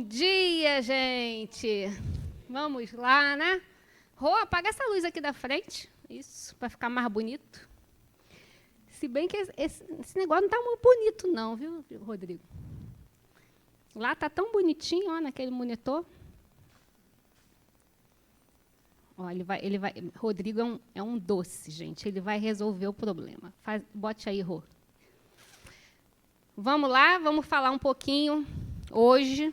dia, gente! Vamos lá, né? Rô, apaga essa luz aqui da frente. Isso, para ficar mais bonito. Se bem que esse negócio não está muito bonito, não, viu, Rodrigo? Lá está tão bonitinho, ó, naquele monitor. Ó, ele vai. Rodrigo é um doce, gente. Ele vai resolver o problema. Bote aí, Rô. Vamos lá, vamos falar um pouquinho hoje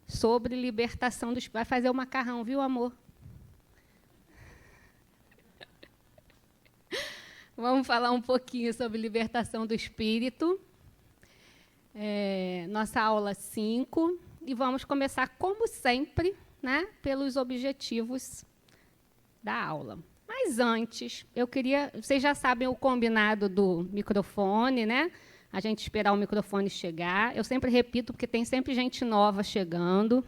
sobre libertação dos... Vai fazer o macarrão, viu, amor? Vamos falar um pouquinho sobre libertação do espírito. Nossa aula 5. E vamos começar, como sempre, né, pelos objetivos da aula. Mas antes, eu queria... Vocês já sabem o combinado do microfone, né? A gente esperar o microfone chegar. Eu sempre repito, porque tem sempre gente nova chegando.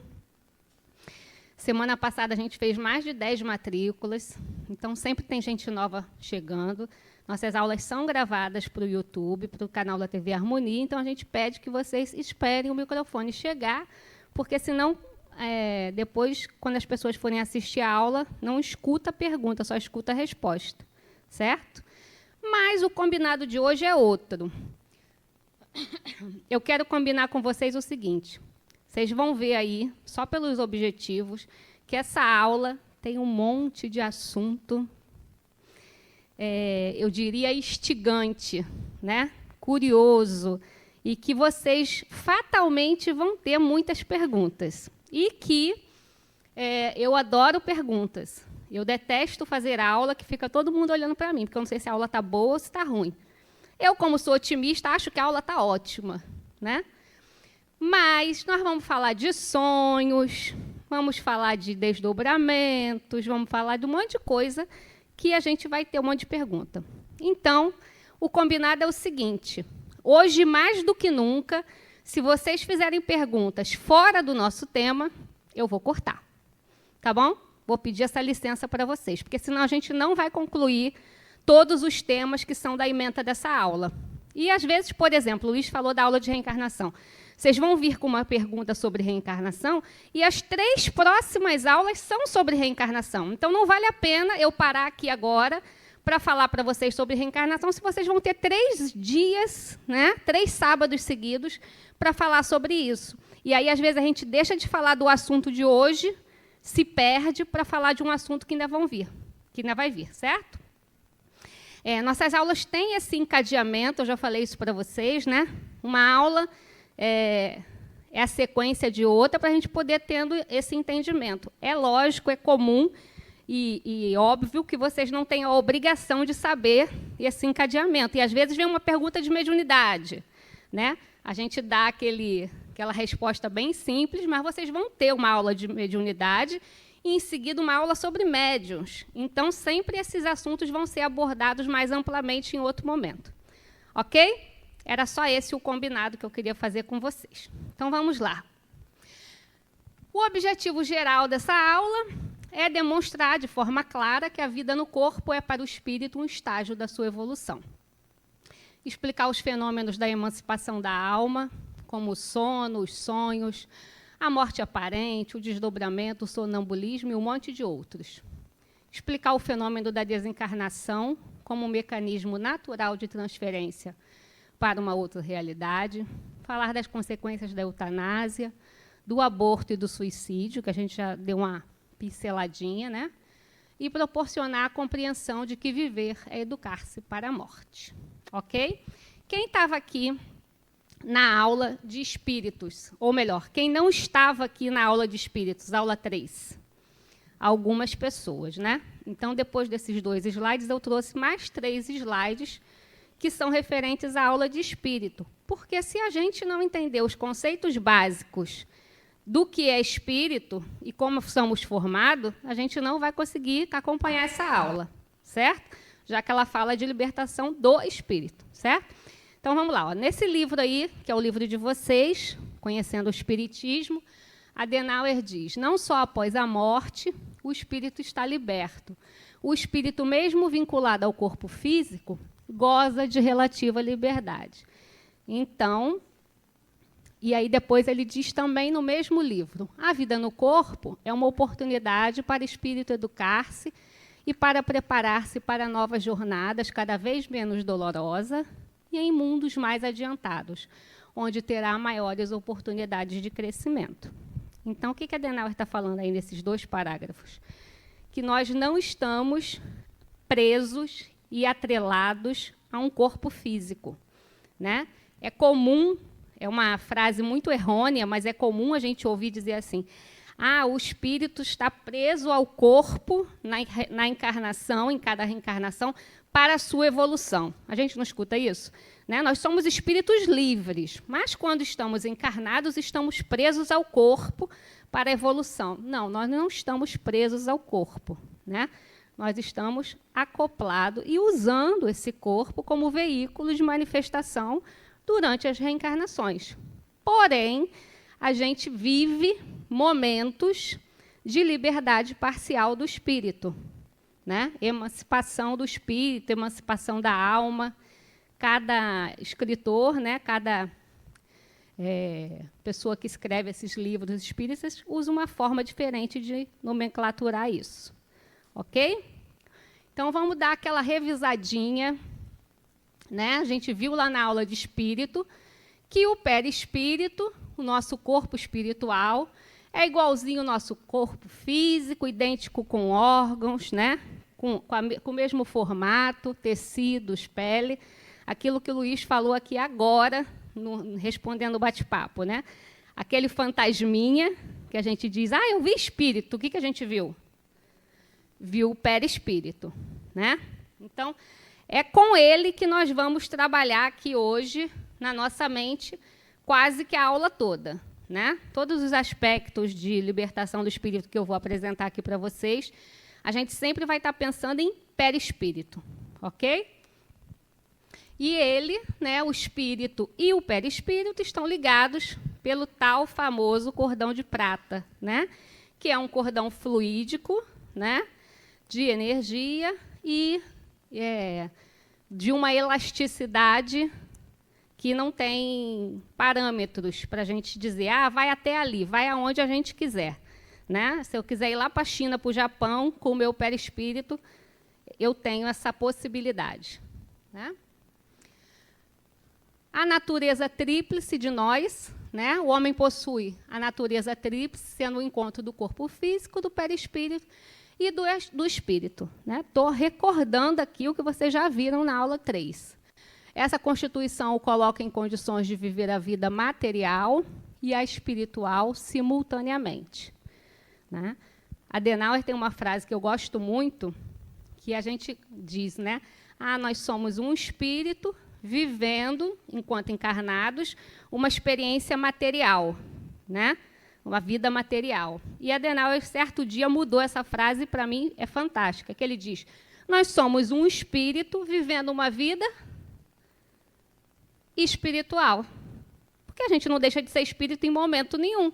Semana passada a gente fez mais de 10 matrículas, então sempre tem gente nova chegando. Nossas aulas são gravadas para o YouTube, para o canal da TV Harmonia, então a gente pede que vocês esperem o microfone chegar, porque senão, depois, quando as pessoas forem assistir a aula, não escuta a pergunta, só escuta a resposta, certo? Mas o combinado de hoje é outro. Eu quero combinar com vocês o seguinte, vocês vão ver aí, só pelos objetivos, que essa aula tem um monte de assunto, eu diria instigante, né? Curioso, e que vocês fatalmente vão ter muitas perguntas. E que eu adoro perguntas. Eu detesto fazer aula que fica todo mundo olhando para mim, porque eu não sei se a aula está boa ou se está ruim. Eu, como sou otimista, acho que a aula está ótima, né? Mas nós vamos falar de sonhos, vamos falar de desdobramentos, vamos falar de um monte de coisa que a gente vai ter um monte de pergunta. Então, o combinado é o seguinte, hoje, mais do que nunca, se vocês fizerem perguntas fora do nosso tema, eu vou cortar, tá bom? Vou pedir essa licença para vocês, porque senão a gente não vai concluir todos os temas que são da ementa dessa aula. E, às vezes, por exemplo, o Luiz falou da aula de reencarnação. Vocês vão vir com uma pergunta sobre reencarnação e as 3 próximas aulas são sobre reencarnação. Então, não vale a pena eu parar aqui agora para falar para vocês sobre reencarnação, se vocês vão ter 3 dias, né, 3 sábados seguidos, para falar sobre isso. E aí, às vezes, a gente deixa de falar do assunto de hoje, se perde para falar de um assunto que ainda vai vir, certo? Nossas aulas têm esse encadeamento, eu já falei isso para vocês, né? Uma aula é a sequência de outra para a gente poder tendo esse entendimento. É lógico, é comum e óbvio que vocês não têm a obrigação de saber esse encadeamento. E, às vezes, vem uma pergunta de mediunidade, né? A gente dá aquela resposta bem simples, mas vocês vão ter uma aula de mediunidade e, em seguida, uma aula sobre médiuns. Então, sempre esses assuntos vão ser abordados mais amplamente em outro momento. Ok? Era só esse o combinado que eu queria fazer com vocês. Então, vamos lá. O objetivo geral dessa aula é demonstrar de forma clara que a vida no corpo é para o espírito um estágio da sua evolução. Explicar os fenômenos da emancipação da alma, como o sono, os sonhos, a morte aparente, o desdobramento, o sonambulismo e um monte de outros. Explicar o fenômeno da desencarnação como um mecanismo natural de transferência para uma outra realidade. Falar das consequências da eutanásia, do aborto e do suicídio, que a gente já deu uma pinceladinha, né? E proporcionar a compreensão de que viver é educar-se para a morte. Ok? Quem estava aqui na aula de espíritos, ou melhor, quem não estava aqui na aula de espíritos, aula 3? Algumas pessoas, né? Então, depois desses 2 slides, eu trouxe mais 3 slides que são referentes à aula de espírito. Porque se a gente não entender os conceitos básicos do que é espírito e como somos formados, a gente não vai conseguir acompanhar essa aula, certo? Já que ela fala de libertação do espírito, certo? Então, vamos lá. Ó. Nesse livro aí, que é o livro de vocês, Conhecendo o Espiritismo, Adenauer diz, não só após a morte, o espírito está liberto. O espírito, mesmo vinculado ao corpo físico, goza de relativa liberdade. Então, E aí depois ele diz também no mesmo livro: a vida no corpo é uma oportunidade para o espírito educar-se e para preparar-se para novas jornadas cada vez menos dolorosas e em mundos mais adiantados, onde terá maiores oportunidades de crescimento. Então, o que a Adenauer está falando aí nesses 2 parágrafos? Que nós não estamos presos e atrelados a um corpo físico, né? É comum, é uma frase muito errônea, mas é comum a gente ouvir dizer assim: o espírito está preso ao corpo na encarnação, em cada reencarnação, para a sua evolução. A gente não escuta isso? Né? Nós somos espíritos livres, mas quando estamos encarnados, estamos presos ao corpo para a evolução. Não, nós não estamos presos ao corpo, né? Nós estamos acoplados e usando esse corpo como veículo de manifestação durante as reencarnações. Porém, a gente vive momentos de liberdade parcial do espírito, né? Emancipação do espírito, emancipação da alma. Cada escritor, né, cada pessoa que escreve esses livros espíritas usa uma forma diferente de nomenclaturar isso. Ok? Então, vamos dar aquela revisadinha, né? A gente viu lá na aula de espírito que o perispírito, o nosso corpo espiritual, é igualzinho ao nosso corpo físico, idêntico com órgãos, né? Com o mesmo formato, tecidos, pele. Aquilo que o Luiz falou aqui agora, respondendo o bate-papo, né? Aquele fantasminha que a gente diz: eu vi espírito. O que a gente viu? Viu o perispírito, né? Então, é com ele que nós vamos trabalhar aqui hoje, na nossa mente, quase que a aula toda, né? Todos os aspectos de libertação do espírito que eu vou apresentar aqui para vocês, a gente sempre vai estar pensando em perispírito, ok? E ele, né, o espírito e o perispírito estão ligados pelo tal famoso cordão de prata, né? Que é um cordão fluídico, né? De energia e de uma elasticidade que não tem parâmetros para a gente dizer: vai até ali, vai aonde a gente quiser, né? Se eu quiser ir lá para a China, para o Japão, com o meu perispírito, eu tenho essa possibilidade, né? A natureza tríplice de nós, né? O homem possui a natureza tríplice, sendo o encontro do corpo físico, do perispírito e do espírito. Estou recordando aqui o que vocês já viram na aula 3. Essa constituição o coloca em condições de viver a vida material e a espiritual simultaneamente, né? Adenauer tem uma frase que eu gosto muito, que a gente diz, né? Nós somos um espírito vivendo, enquanto encarnados, uma experiência material, né? Uma vida material. E Adenauer, certo dia, mudou essa frase, e para mim é fantástica, que ele diz: nós somos um espírito vivendo uma vida espiritual. Porque a gente não deixa de ser espírito em momento nenhum,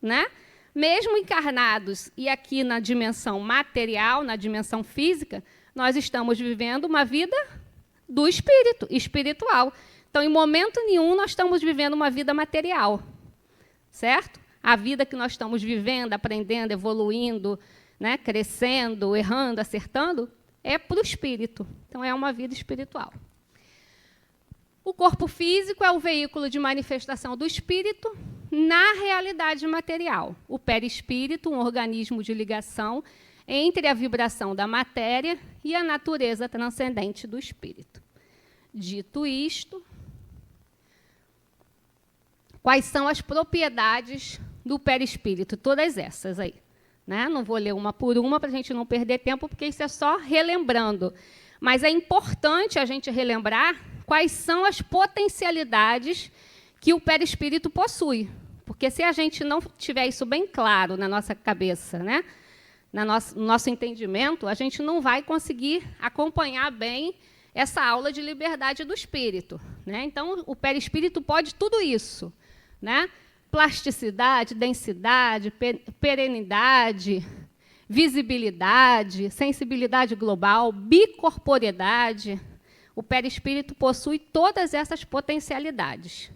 né? Mesmo encarnados e aqui na dimensão material, na dimensão física, nós estamos vivendo uma vida do espírito, espiritual. Então, em momento nenhum, nós estamos vivendo uma vida material, certo? A vida que nós estamos vivendo, aprendendo, evoluindo, né, crescendo, errando, acertando, é para o espírito. Então, é uma vida espiritual. O corpo físico é o veículo de manifestação do espírito na realidade material. O perispírito, um organismo de ligação entre a vibração da matéria e a natureza transcendente do espírito. Dito isto, quais são as propriedades do perispírito? Todas essas aí, né? Não vou ler uma por uma para a gente não perder tempo, porque isso é só relembrando. Mas é importante a gente relembrar quais são as potencialidades que o perispírito possui. Porque se a gente não tiver isso bem claro na nossa cabeça, né? No nosso entendimento, a gente não vai conseguir acompanhar bem essa aula de liberdade do espírito, né? Então, o perispírito pode tudo isso, né? Plasticidade, densidade, perenidade, visibilidade, sensibilidade global, bicorporeidade. O perispírito possui todas essas potencialidades.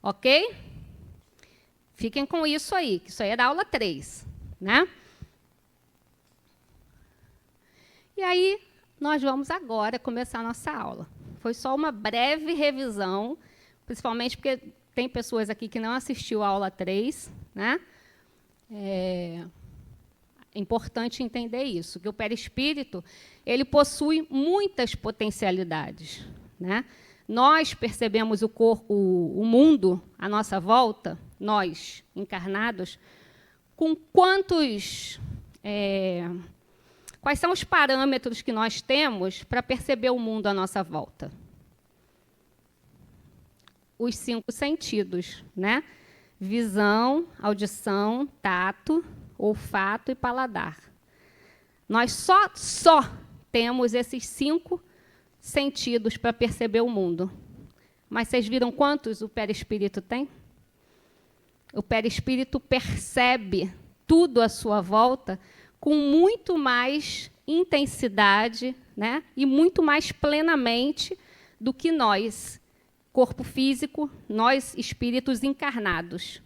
Ok? Fiquem com isso aí, que isso aí é da aula 3, né? E aí, nós vamos agora começar a nossa aula. Foi só uma breve revisão, principalmente porque tem pessoas aqui que não assistiu a aula 3, né? É importante entender isso, que o perispírito, ele possui muitas potencialidades, né? Nós percebemos o mundo à nossa volta, nós, encarnados, com quais são os parâmetros que nós temos para perceber o mundo à nossa volta? Os 5 sentidos, né? Visão, audição, tato, olfato e paladar. Nós só temos esses 5 sentidos para perceber o mundo. Mas vocês viram quantos o perispírito tem? O perispírito percebe tudo à sua volta com muito mais intensidade, né? E muito mais plenamente do que nós, corpo físico, nós espíritos encarnados.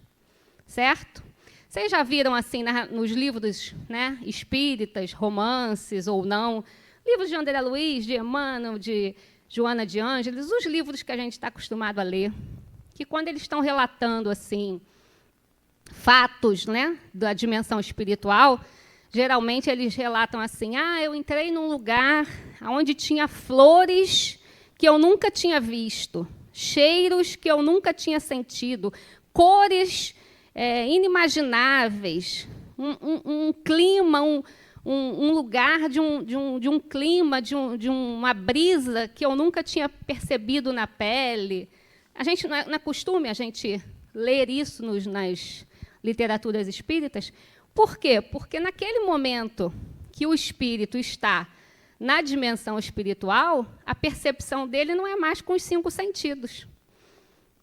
Certo? Vocês já viram assim nos livros, né, espíritas, romances ou não, livros de André Luiz, de Emmanuel, de Joana de Ângeles, os livros que a gente está acostumado a ler, que quando eles estão relatando assim fatos, né, da dimensão espiritual, geralmente eles relatam assim: eu entrei num lugar onde tinha flores que eu nunca tinha visto, cheiros que eu nunca tinha sentido, cores inimagináveis, um clima, um lugar de um clima, de uma brisa que eu nunca tinha percebido na pele. A gente não é costume a gente ler isso nas literaturas espíritas. Por quê? Porque naquele momento que o espírito está na dimensão espiritual, a percepção dele não é mais com os 5 sentidos.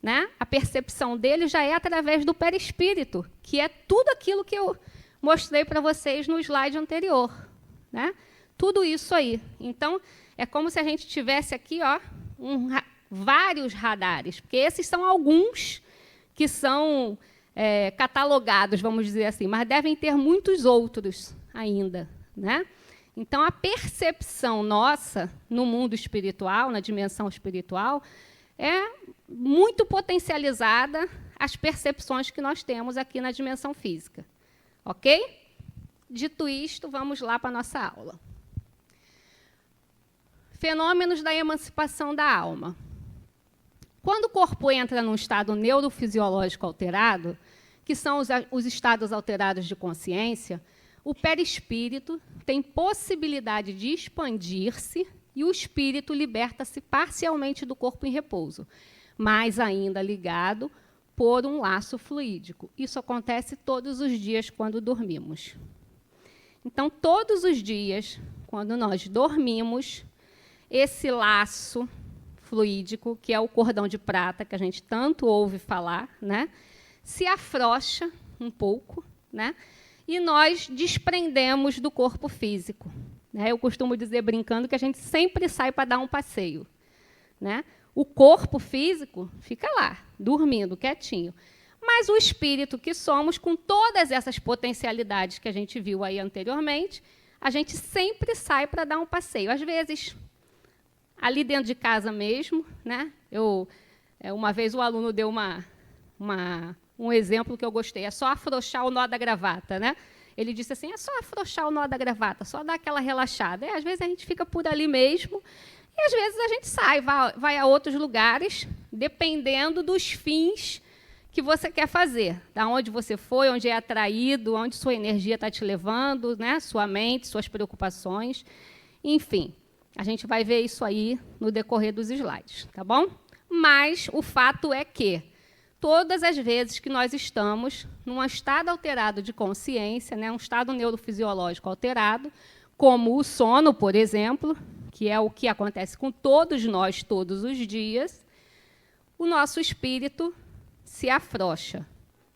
Né? A percepção dele já é através do perispírito, que é tudo aquilo que eu mostrei para vocês no slide anterior. Né? Tudo isso aí. Então, é como se a gente tivesse aqui vários radares, porque esses são alguns que são catalogados, vamos dizer assim, mas devem ter muitos outros ainda. Né? Então, a percepção nossa no mundo espiritual, na dimensão espiritual, é muito potencializada às percepções que nós temos aqui na dimensão física. Ok? Dito isto, vamos lá para a nossa aula. Fenômenos da emancipação da alma. Quando o corpo entra num estado neurofisiológico alterado, que são os estados alterados de consciência, o perispírito tem possibilidade de expandir-se e o espírito liberta-se parcialmente do corpo em repouso, mas ainda ligado por um laço fluídico. Isso acontece todos os dias quando dormimos. Então, todos os dias, quando nós dormimos, esse laço fluídico, que é o cordão de prata, que a gente tanto ouve falar, né, se afrouxa um pouco, né, e nós desprendemos do corpo físico. Eu costumo dizer, brincando, que a gente sempre sai para dar um passeio. Né? O corpo físico fica lá, dormindo, quietinho. Mas o espírito que somos, com todas essas potencialidades que a gente viu aí anteriormente, a gente sempre sai para dar um passeio. Às vezes, ali dentro de casa mesmo. Né? Uma vez o aluno deu um exemplo que eu gostei. É só afrouxar o nó da gravata. Né? Ele disse assim, é só afrouxar o nó da gravata, só dar aquela relaxada. Às vezes a gente fica por ali mesmo, e às vezes a gente sai, vai a outros lugares, dependendo dos fins que você quer fazer, da onde você foi, onde é atraído, onde sua energia está te levando, né? Sua mente, suas preocupações. Enfim, a gente vai ver isso aí no decorrer dos slides, tá bom? Mas o fato é que todas as vezes que nós estamos num estado alterado de consciência, né, um estado neurofisiológico alterado, como o sono, por exemplo, que é o que acontece com todos nós todos os dias, o nosso espírito se afrouxa.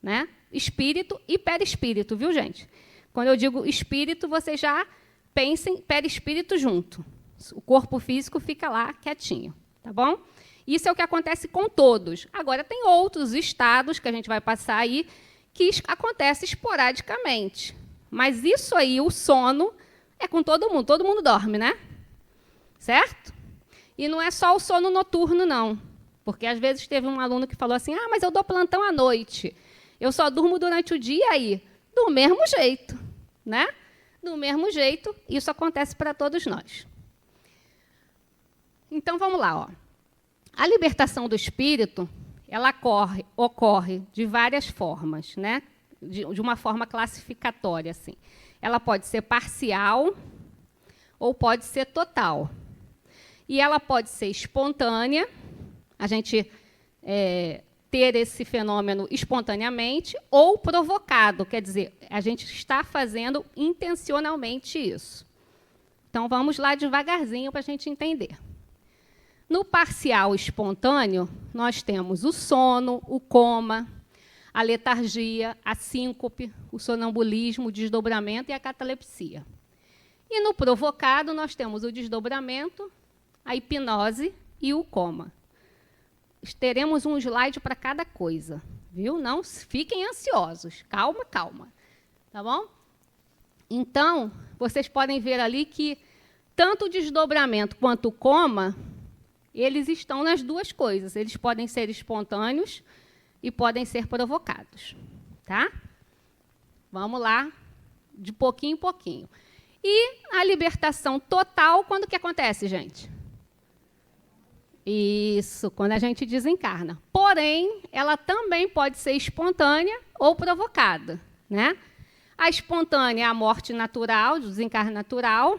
Né? Espírito e perispírito, viu, gente? Quando eu digo espírito, você já pensa em perispírito junto. O corpo físico fica lá quietinho, tá bom? Isso é o que acontece com todos. Agora, tem outros estados que a gente vai passar aí, que acontece esporadicamente. Mas isso aí, o sono, é com todo mundo dorme, né? Certo? E não é só o sono noturno, não. Porque, às vezes, teve um aluno que falou assim, mas eu dou plantão à noite. Eu só durmo durante o dia aí. Do mesmo jeito, né? Do mesmo jeito, isso acontece para todos nós. Então, vamos lá. Ó. A libertação do espírito, ela ocorre de várias formas, né? De uma forma classificatória. Assim. Ela pode ser parcial ou pode ser total. E ela pode ser espontânea, a gente ter esse fenômeno espontaneamente, ou provocado, quer dizer, a gente está fazendo intencionalmente isso. Então, vamos lá devagarzinho para a gente entender. No parcial espontâneo, nós temos o sono, o coma, a letargia, a síncope, o sonambulismo, o desdobramento e a catalepsia. E no provocado, nós temos o desdobramento, a hipnose e o coma. Teremos um slide para cada coisa, viu? Não fiquem ansiosos. Calma, calma. Tá bom? Então, vocês podem ver ali que tanto o desdobramento quanto o coma, eles estão nas duas coisas. Eles podem ser espontâneos e podem ser provocados. Tá? Vamos lá, de pouquinho em pouquinho. E a libertação total, quando que acontece, gente? Isso, quando a gente desencarna. Porém, ela também pode ser espontânea ou provocada, né? A espontânea é a morte natural, o desencarne natural,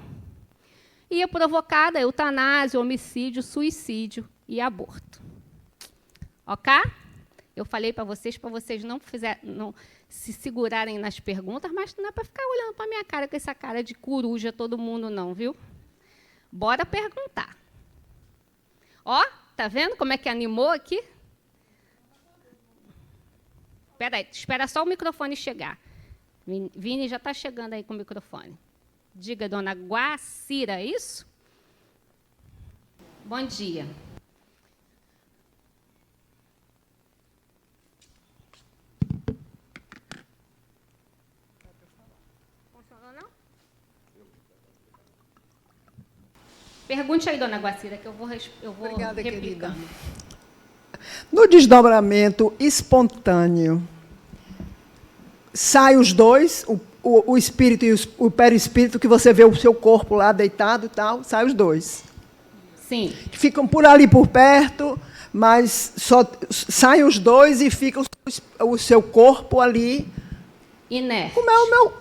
e a provocada é eutanásia, homicídio, suicídio e aborto. Ok? Eu falei para vocês não se segurarem nas perguntas, mas não é para ficar olhando para a minha cara com essa cara de coruja todo mundo, não, viu? Bora perguntar. Ó, tá vendo como é que animou aqui? Espera só o microfone chegar. Vini já está chegando aí com o microfone. Diga, dona Guacira, é isso? Bom dia. Funcionou, não? Pergunte aí, dona Guacira, que eu vou Obrigada, replicando. Querida. No desdobramento espontâneo, sai os dois, o espírito e o perispírito, que você vê o seu corpo lá deitado e tal, sai os dois. Sim. Ficam por ali, por perto, mas só saem os dois e fica o seu corpo ali. Inerte.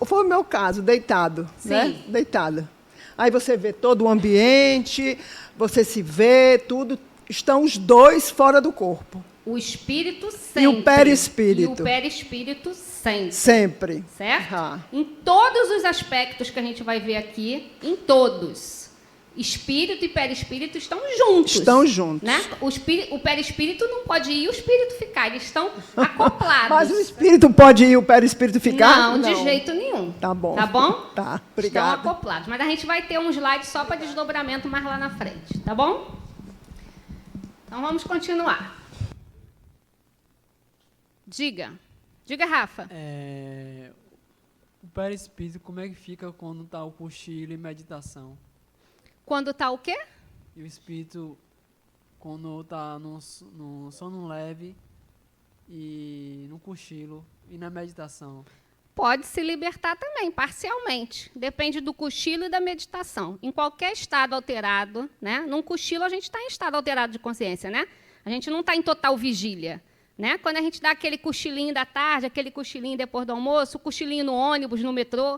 Foi o meu caso, deitado. Sim. Né? Deitada. Aí você vê todo o ambiente, você se vê, tudo. Estão os dois fora do corpo. O espírito sempre. E o perispírito. E o perispírito sempre. Sempre. Certo? Ah. Em todos os aspectos que a gente vai ver aqui, em todos, espírito e perispírito estão juntos. Estão juntos. Né? O perispírito não pode ir e o espírito ficar, eles estão acoplados. Mas o espírito pode ir e o perispírito ficar? Não, de jeito nenhum. Tá bom. Tá bom? Tá, obrigada. Estão acoplados. Mas a gente vai ter um slide só para desdobramento mais lá na frente, tá bom? Então, vamos continuar. Diga, Rafa. O perispírito, como é que fica quando está o cochilo e meditação? Quando está o quê? E o espírito, quando está no sono leve e no cochilo e na meditação? Pode se libertar também, parcialmente. Depende do cochilo e da meditação. Em qualquer estado alterado, né? Num cochilo, a gente está em estado alterado de consciência, né? A gente não está em total vigília. Né? Quando a gente dá aquele cochilinho da tarde, aquele cochilinho depois do almoço, o cochilinho no ônibus, no metrô,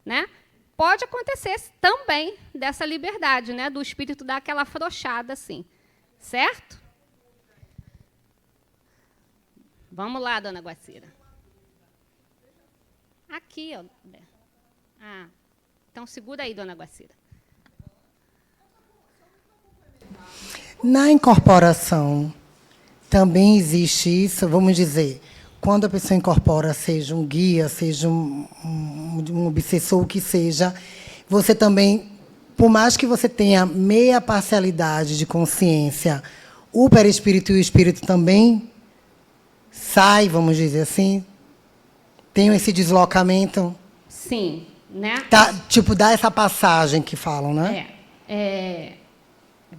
né? Pode acontecer também dessa liberdade, né? Do espírito dar aquela afrouxada assim. Certo? Vamos lá, dona Guacira. Aqui, ó. Então segura aí, dona Guacira. Na incorporação, também existe isso, vamos dizer, quando a pessoa incorpora, seja um guia, seja um obsessor, o que seja, você também, por mais que você tenha meia parcialidade de consciência, o perispírito e o espírito também sai, vamos dizer assim? Tem esse deslocamento? Sim, né? Tá, tipo, dá essa passagem que falam, né?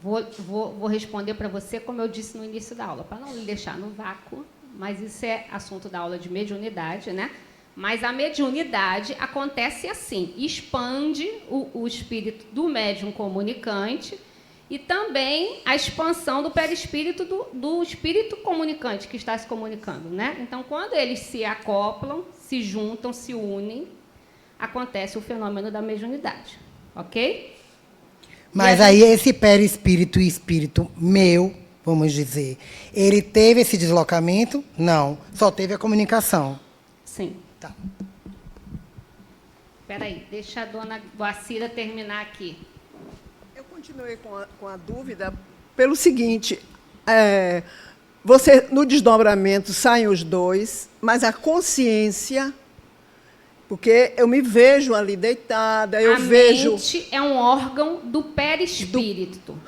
Vou responder para você como eu disse no início da aula, para não lhe deixar no vácuo, mas isso é assunto da aula de mediunidade, né? Mas a mediunidade acontece assim, expande o espírito do médium comunicante e também a expansão do perispírito do espírito comunicante que está se comunicando, né? Então, quando eles se acoplam, se juntam, se unem, acontece o fenômeno da mediunidade, ok? Mas aí esse perispírito e espírito meu, vamos dizer, ele teve esse deslocamento? Não, só teve a comunicação. Sim. Tá. Espera aí, deixa a dona Guacira terminar aqui. Eu continuei com a dúvida pelo seguinte, você, no desdobramento saem os dois, mas a consciência, porque eu me vejo ali deitada, eu vejo... A mente é um órgão do perispírito,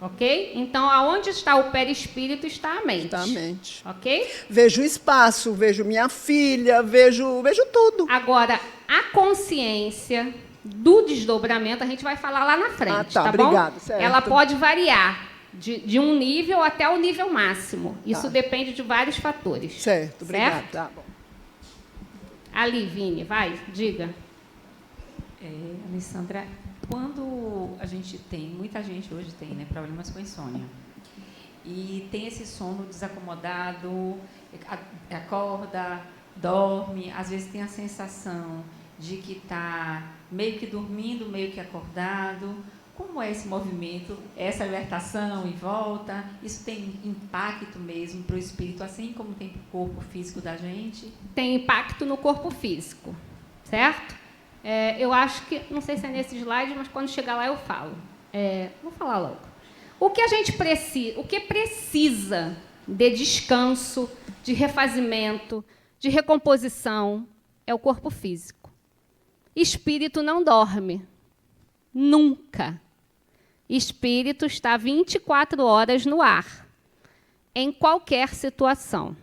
ok? Então, aonde está o perispírito está a mente. Está a mente. Ok? Vejo o espaço, vejo minha filha, vejo tudo. Agora, a consciência do desdobramento, a gente vai falar lá na frente, tá bom? Obrigada, certo. Ela pode variar de um nível até o nível máximo. Isso depende de vários fatores. Certo, obrigada. Certo? Tá bom. Ali, Vini, vai, diga. Alessandra, quando a gente tem, muita gente hoje tem, né, problemas com insônia, e tem esse sono desacomodado, acorda, dorme, às vezes tem a sensação de que está meio que dormindo, meio que acordado. Como é esse movimento, essa libertação e volta? Isso tem impacto mesmo para o espírito, assim como tem para o corpo físico da gente? Tem impacto no corpo físico, certo? Eu acho que, não sei se é nesse slide, mas quando chegar lá eu falo. Vou falar logo. O que a gente precisa, o que precisa de descanso, de refazimento, de recomposição, é o corpo físico. Espírito não dorme. Nunca. Espírito está 24 horas no ar, em qualquer situação,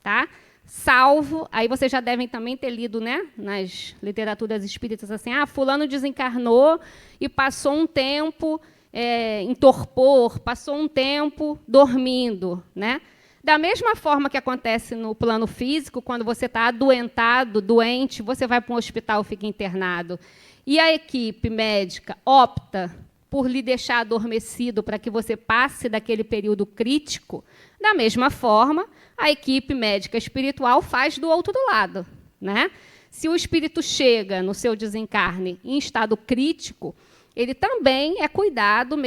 tá? Salvo, aí vocês já devem também ter lido, né, nas literaturas espíritas, assim, fulano desencarnou e passou um tempo em torpor, passou um tempo dormindo, né? Da mesma forma que acontece no plano físico, quando você está adoentado, doente, você vai para um hospital, fica internado, e a equipe médica opta por lhe deixar adormecido para que você passe daquele período crítico, da mesma forma, a equipe médica espiritual faz do outro lado, né? Se o espírito chega no seu desencarne em estado crítico, ele também é cuidado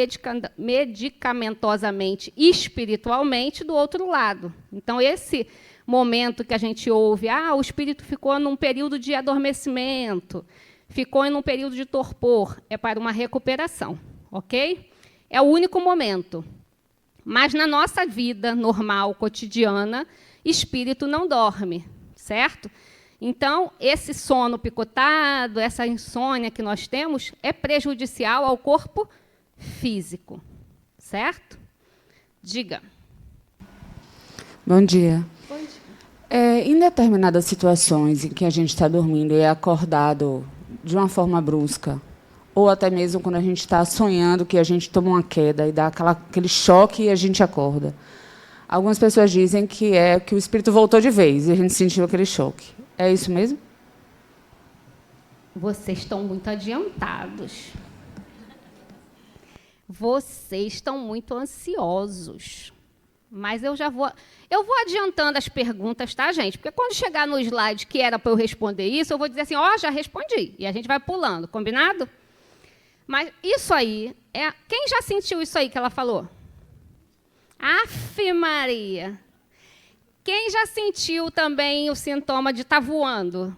medicamentosamente e espiritualmente do outro lado. Então, esse momento que a gente ouve, o espírito ficou num período de adormecimento, ficou em um período de torpor, é para uma recuperação, ok? É o único momento. Mas na nossa vida normal, cotidiana, espírito não dorme, certo? Então, esse sono picotado, essa insônia que nós temos, é prejudicial ao corpo físico, certo? Diga. Bom dia. Bom dia. Em determinadas situações em que a gente está dormindo e é acordado de uma forma brusca, ou até mesmo quando a gente está sonhando que a gente toma uma queda e dá aquele choque e a gente acorda. Algumas pessoas dizem que é que o espírito voltou de vez e a gente sentiu aquele choque. É isso mesmo? Vocês estão muito adiantados. Vocês estão muito ansiosos. Mas eu vou adiantando as perguntas, tá, gente? Porque quando chegar no slide que era para eu responder isso, eu vou dizer assim, já respondi. E a gente vai pulando, combinado? Mas isso aí, quem já sentiu isso aí que ela falou? Afe Maria! Quem já sentiu também o sintoma de estar voando?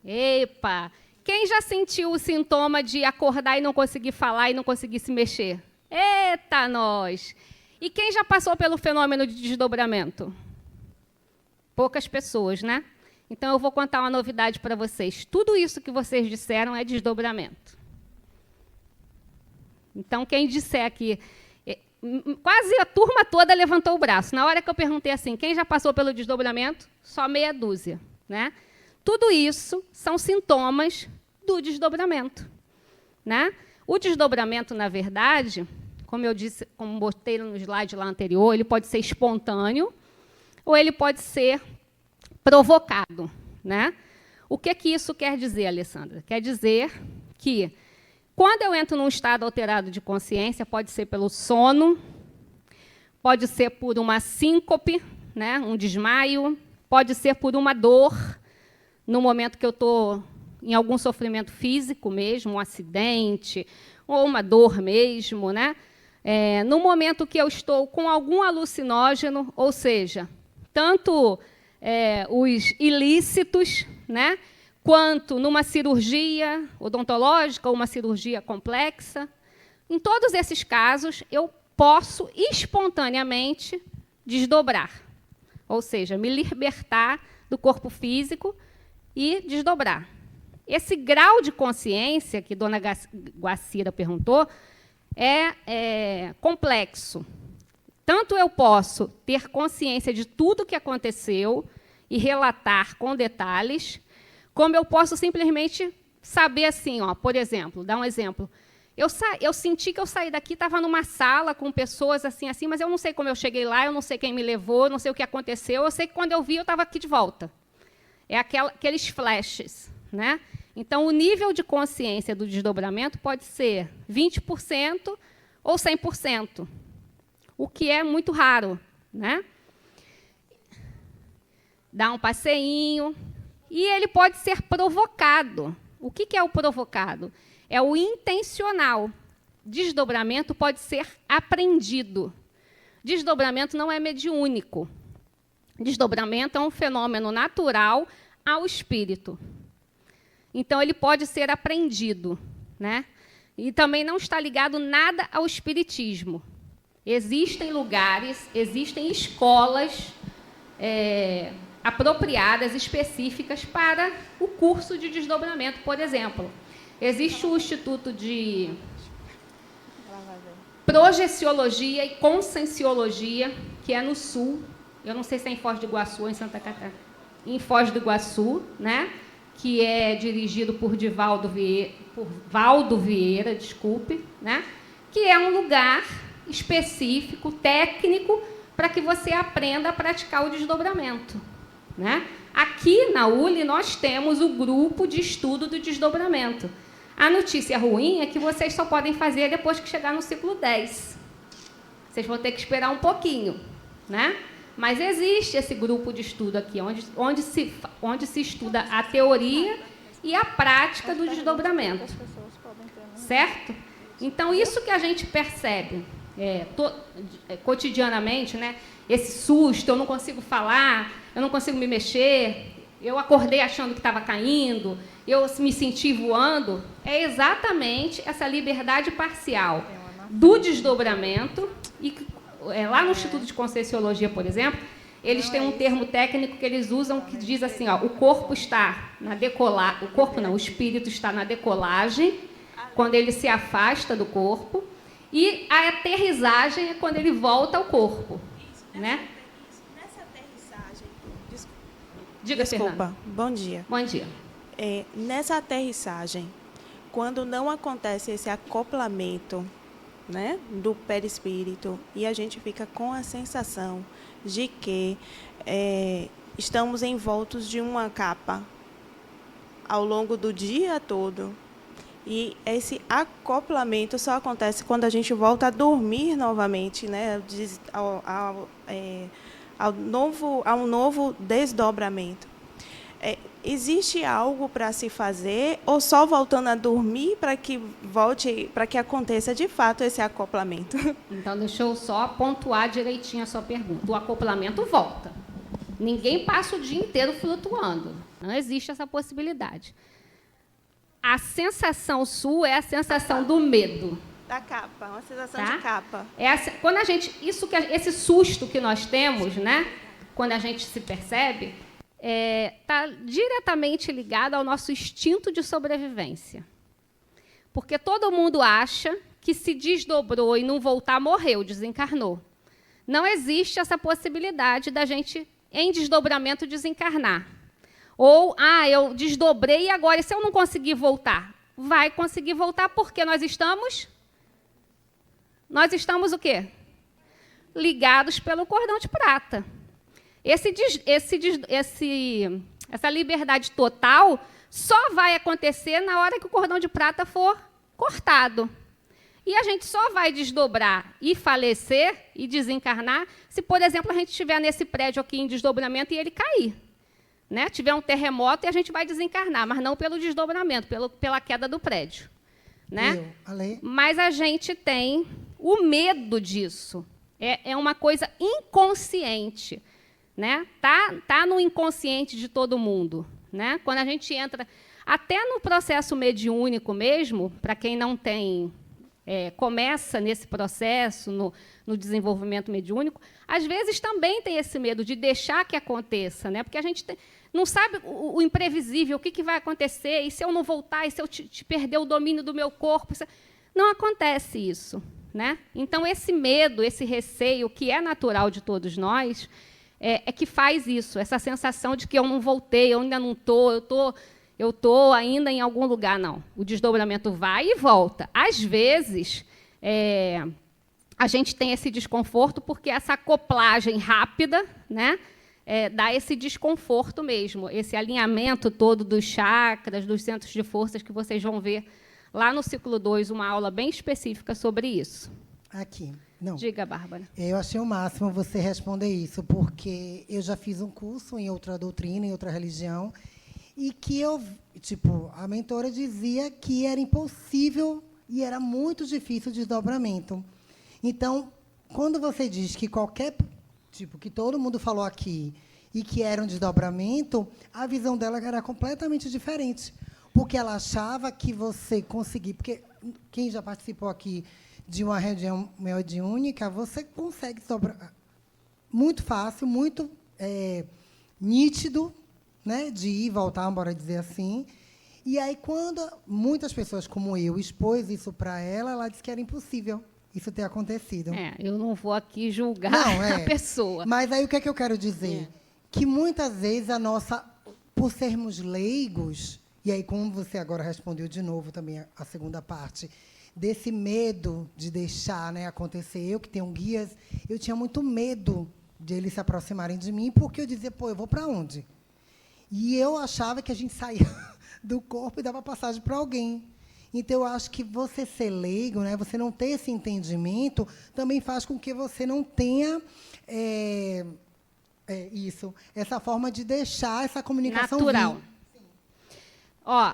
Epa! Quem já sentiu o sintoma de acordar e não conseguir falar e não conseguir se mexer? Eita, nós! E quem já passou pelo fenômeno de desdobramento? Poucas pessoas, né? Então, eu vou contar uma novidade para vocês. Tudo isso que vocês disseram é desdobramento. Então, quem disser aqui... Quase a turma toda levantou o braço. Na hora que eu perguntei assim, quem já passou pelo desdobramento? Só meia dúzia. né? Tudo isso são sintomas do desdobramento, né? O desdobramento, na verdade, como eu disse, como botei no slide lá anterior, ele pode ser espontâneo ou ele pode ser provocado, né? O que isso quer dizer, Alessandra? Quer dizer que, quando eu entro num estado alterado de consciência, pode ser pelo sono, pode ser por uma síncope, né, um desmaio, pode ser por uma dor, no momento que eu estou em algum sofrimento físico mesmo, um acidente, ou uma dor mesmo, né? No momento que eu estou com algum alucinógeno, ou seja, tanto os ilícitos, né, quanto numa cirurgia odontológica ou uma cirurgia complexa. Em todos esses casos, eu posso espontaneamente desdobrar, ou seja, me libertar do corpo físico e desdobrar. Esse grau de consciência que dona Guacira perguntou é complexo. Tanto eu posso ter consciência de tudo o que aconteceu e relatar com detalhes, como eu posso simplesmente saber assim, ó, por exemplo, dar um exemplo. Eu senti que eu saí daqui, estava numa sala com pessoas assim, mas eu não sei como eu cheguei lá, eu não sei quem me levou, não sei o que aconteceu, eu sei que quando eu vi, eu estava aqui de volta. É aqueles flashes, né? Então, o nível de consciência do desdobramento pode ser 20% ou 100%, o que é muito raro, né? Dá um passeinho, e ele pode ser provocado. O que é o provocado? É o intencional. Desdobramento pode ser aprendido. Desdobramento não é mediúnico. Desdobramento é um fenômeno natural ao espírito. Então, ele pode ser aprendido, né? E também não está ligado nada ao espiritismo. Existem lugares, existem escolas apropriadas, específicas para o curso de desdobramento. Por exemplo, existe o Instituto de Projeciologia e Conscienciologia, que é no Sul. Eu não sei se é em Foz do Iguaçu ou em Santa Catarina. Em Foz do Iguaçu, né? Que é dirigido por Valdo Vieira, desculpe, né? Que é um lugar específico, técnico, para que você aprenda a praticar o desdobramento, né? Aqui na ULI nós temos o grupo de estudo do desdobramento. A notícia ruim é que vocês só podem fazer depois que chegar no ciclo 10. Vocês vão ter que esperar um pouquinho, né? Mas existe esse grupo de estudo aqui, onde se estuda a teoria e a prática do desdobramento. Certo? Então, isso que a gente percebe cotidianamente, né? Esse susto, eu não consigo falar, eu não consigo me mexer, eu acordei achando que estava caindo, eu me senti voando, é exatamente essa liberdade parcial do desdobramento. E lá no Instituto de Conscienciologia, por exemplo, eles têm um termo técnico que eles usam que diz assim, ó, o corpo está na decolagem, o espírito está na decolagem, quando ele se afasta do corpo, e a aterrissagem é quando ele volta ao corpo. Né? Nessa aterrissagem... Diga, Desculpa, Fernanda. bom dia. Bom dia. Nessa aterrissagem, quando não acontece esse acoplamento, né, do perispírito, e a gente fica com a sensação de que estamos envoltos de uma capa ao longo do dia todo, e esse acoplamento só acontece quando a gente volta a dormir novamente, né, ao novo desdobramento. Existe algo para se fazer, ou só voltando a dormir para que aconteça de fato esse acoplamento? Então, deixa eu só pontuar direitinho a sua pergunta. O acoplamento volta. Ninguém passa o dia inteiro flutuando. Não existe essa possibilidade. A sensação sua é a sensação do medo. Da capa, uma sensação tá? de capa. Quando a gente, esse susto que nós temos, né, quando a gente se percebe, está diretamente ligado ao nosso instinto de sobrevivência. Porque todo mundo acha que se desdobrou e não voltar, morreu, desencarnou. Não existe essa possibilidade da gente, em desdobramento, desencarnar. Ou, eu desdobrei e agora, e se eu não conseguir voltar? Vai conseguir voltar porque nós estamos o quê? Ligados pelo cordão de prata. Essa liberdade total só vai acontecer na hora que o cordão de prata for cortado. E a gente só vai desdobrar e falecer e desencarnar se, por exemplo, a gente estiver nesse prédio aqui em desdobramento e ele cair. Né? Tiver um terremoto e a gente vai desencarnar, mas não pelo desdobramento, pela queda do prédio. Né? Mas a gente tem o medo disso. É uma coisa inconsciente. Né? Tá no inconsciente de todo mundo. Né? Quando a gente entra, até no processo mediúnico mesmo, para quem não tem... começa nesse processo, no desenvolvimento mediúnico, às vezes também tem esse medo de deixar que aconteça, né? Porque a gente não sabe o imprevisível, o que vai acontecer, e se eu não voltar, e se eu te perder o domínio do meu corpo. Não acontece isso. Né? Então, esse medo, esse receio, que é natural de todos nós, é que faz isso, essa sensação de que eu não voltei, eu ainda não estou... Eu estou ainda em algum lugar, não. O desdobramento vai e volta. Às vezes, a gente tem esse desconforto porque essa acoplagem rápida, né, dá esse desconforto mesmo, esse alinhamento todo dos chakras, dos centros de forças, que vocês vão ver lá no ciclo 2, uma aula bem específica sobre isso. Aqui. Não. Diga, Bárbara. Eu achei o máximo você responder isso, porque eu já fiz um curso em outra doutrina, em outra religião, e que a mentora dizia que era impossível e era muito difícil o desdobramento. Então, quando você diz que que todo mundo falou aqui, e que era um desdobramento, a visão dela era completamente diferente, porque ela achava que você conseguia, porque quem já participou aqui de uma reunião mediúnica, você consegue desdobrar muito fácil, muito nítido, né, de ir e voltar, bora dizer assim. E aí, quando muitas pessoas como eu expôs isso para ela, ela disse que era impossível isso ter acontecido. Eu não vou aqui julgar a pessoa. Mas aí o que é que eu quero dizer? Que muitas vezes por sermos leigos, e aí como você agora respondeu de novo também a segunda parte, desse medo de deixar, né, acontecer, eu que tenho guias, eu tinha muito medo de eles se aproximarem de mim, porque eu dizia, eu vou para onde? E eu achava que a gente saía do corpo e dava passagem para alguém. Então, eu acho que você ser leigo, né, você não ter esse entendimento, também faz com que você não tenha essa forma de deixar essa comunicação natural. vir.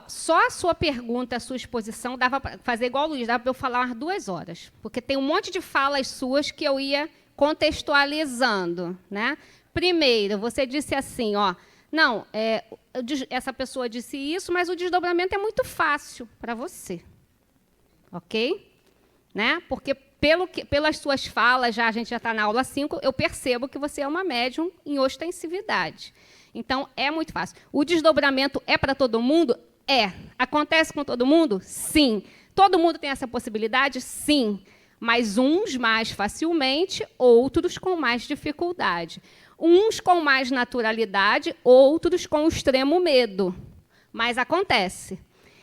Só a sua pergunta, a sua exposição, dava para fazer igual o Luiz, dava para eu falar umas 2 horas. Porque tem um monte de falas suas que eu ia contextualizando. Né? Primeiro, você disse assim, não, essa pessoa disse isso, mas o desdobramento é muito fácil para você. Ok? Né? Porque, pelas suas falas, a gente já está na aula 5, eu percebo que você é uma médium em ostensividade. Então, é muito fácil. O desdobramento é para todo mundo? É. Acontece com todo mundo? Sim. Todo mundo tem essa possibilidade? Sim. Mas uns mais facilmente, outros com mais dificuldade. Uns com mais naturalidade, outros com extremo medo. Mas acontece.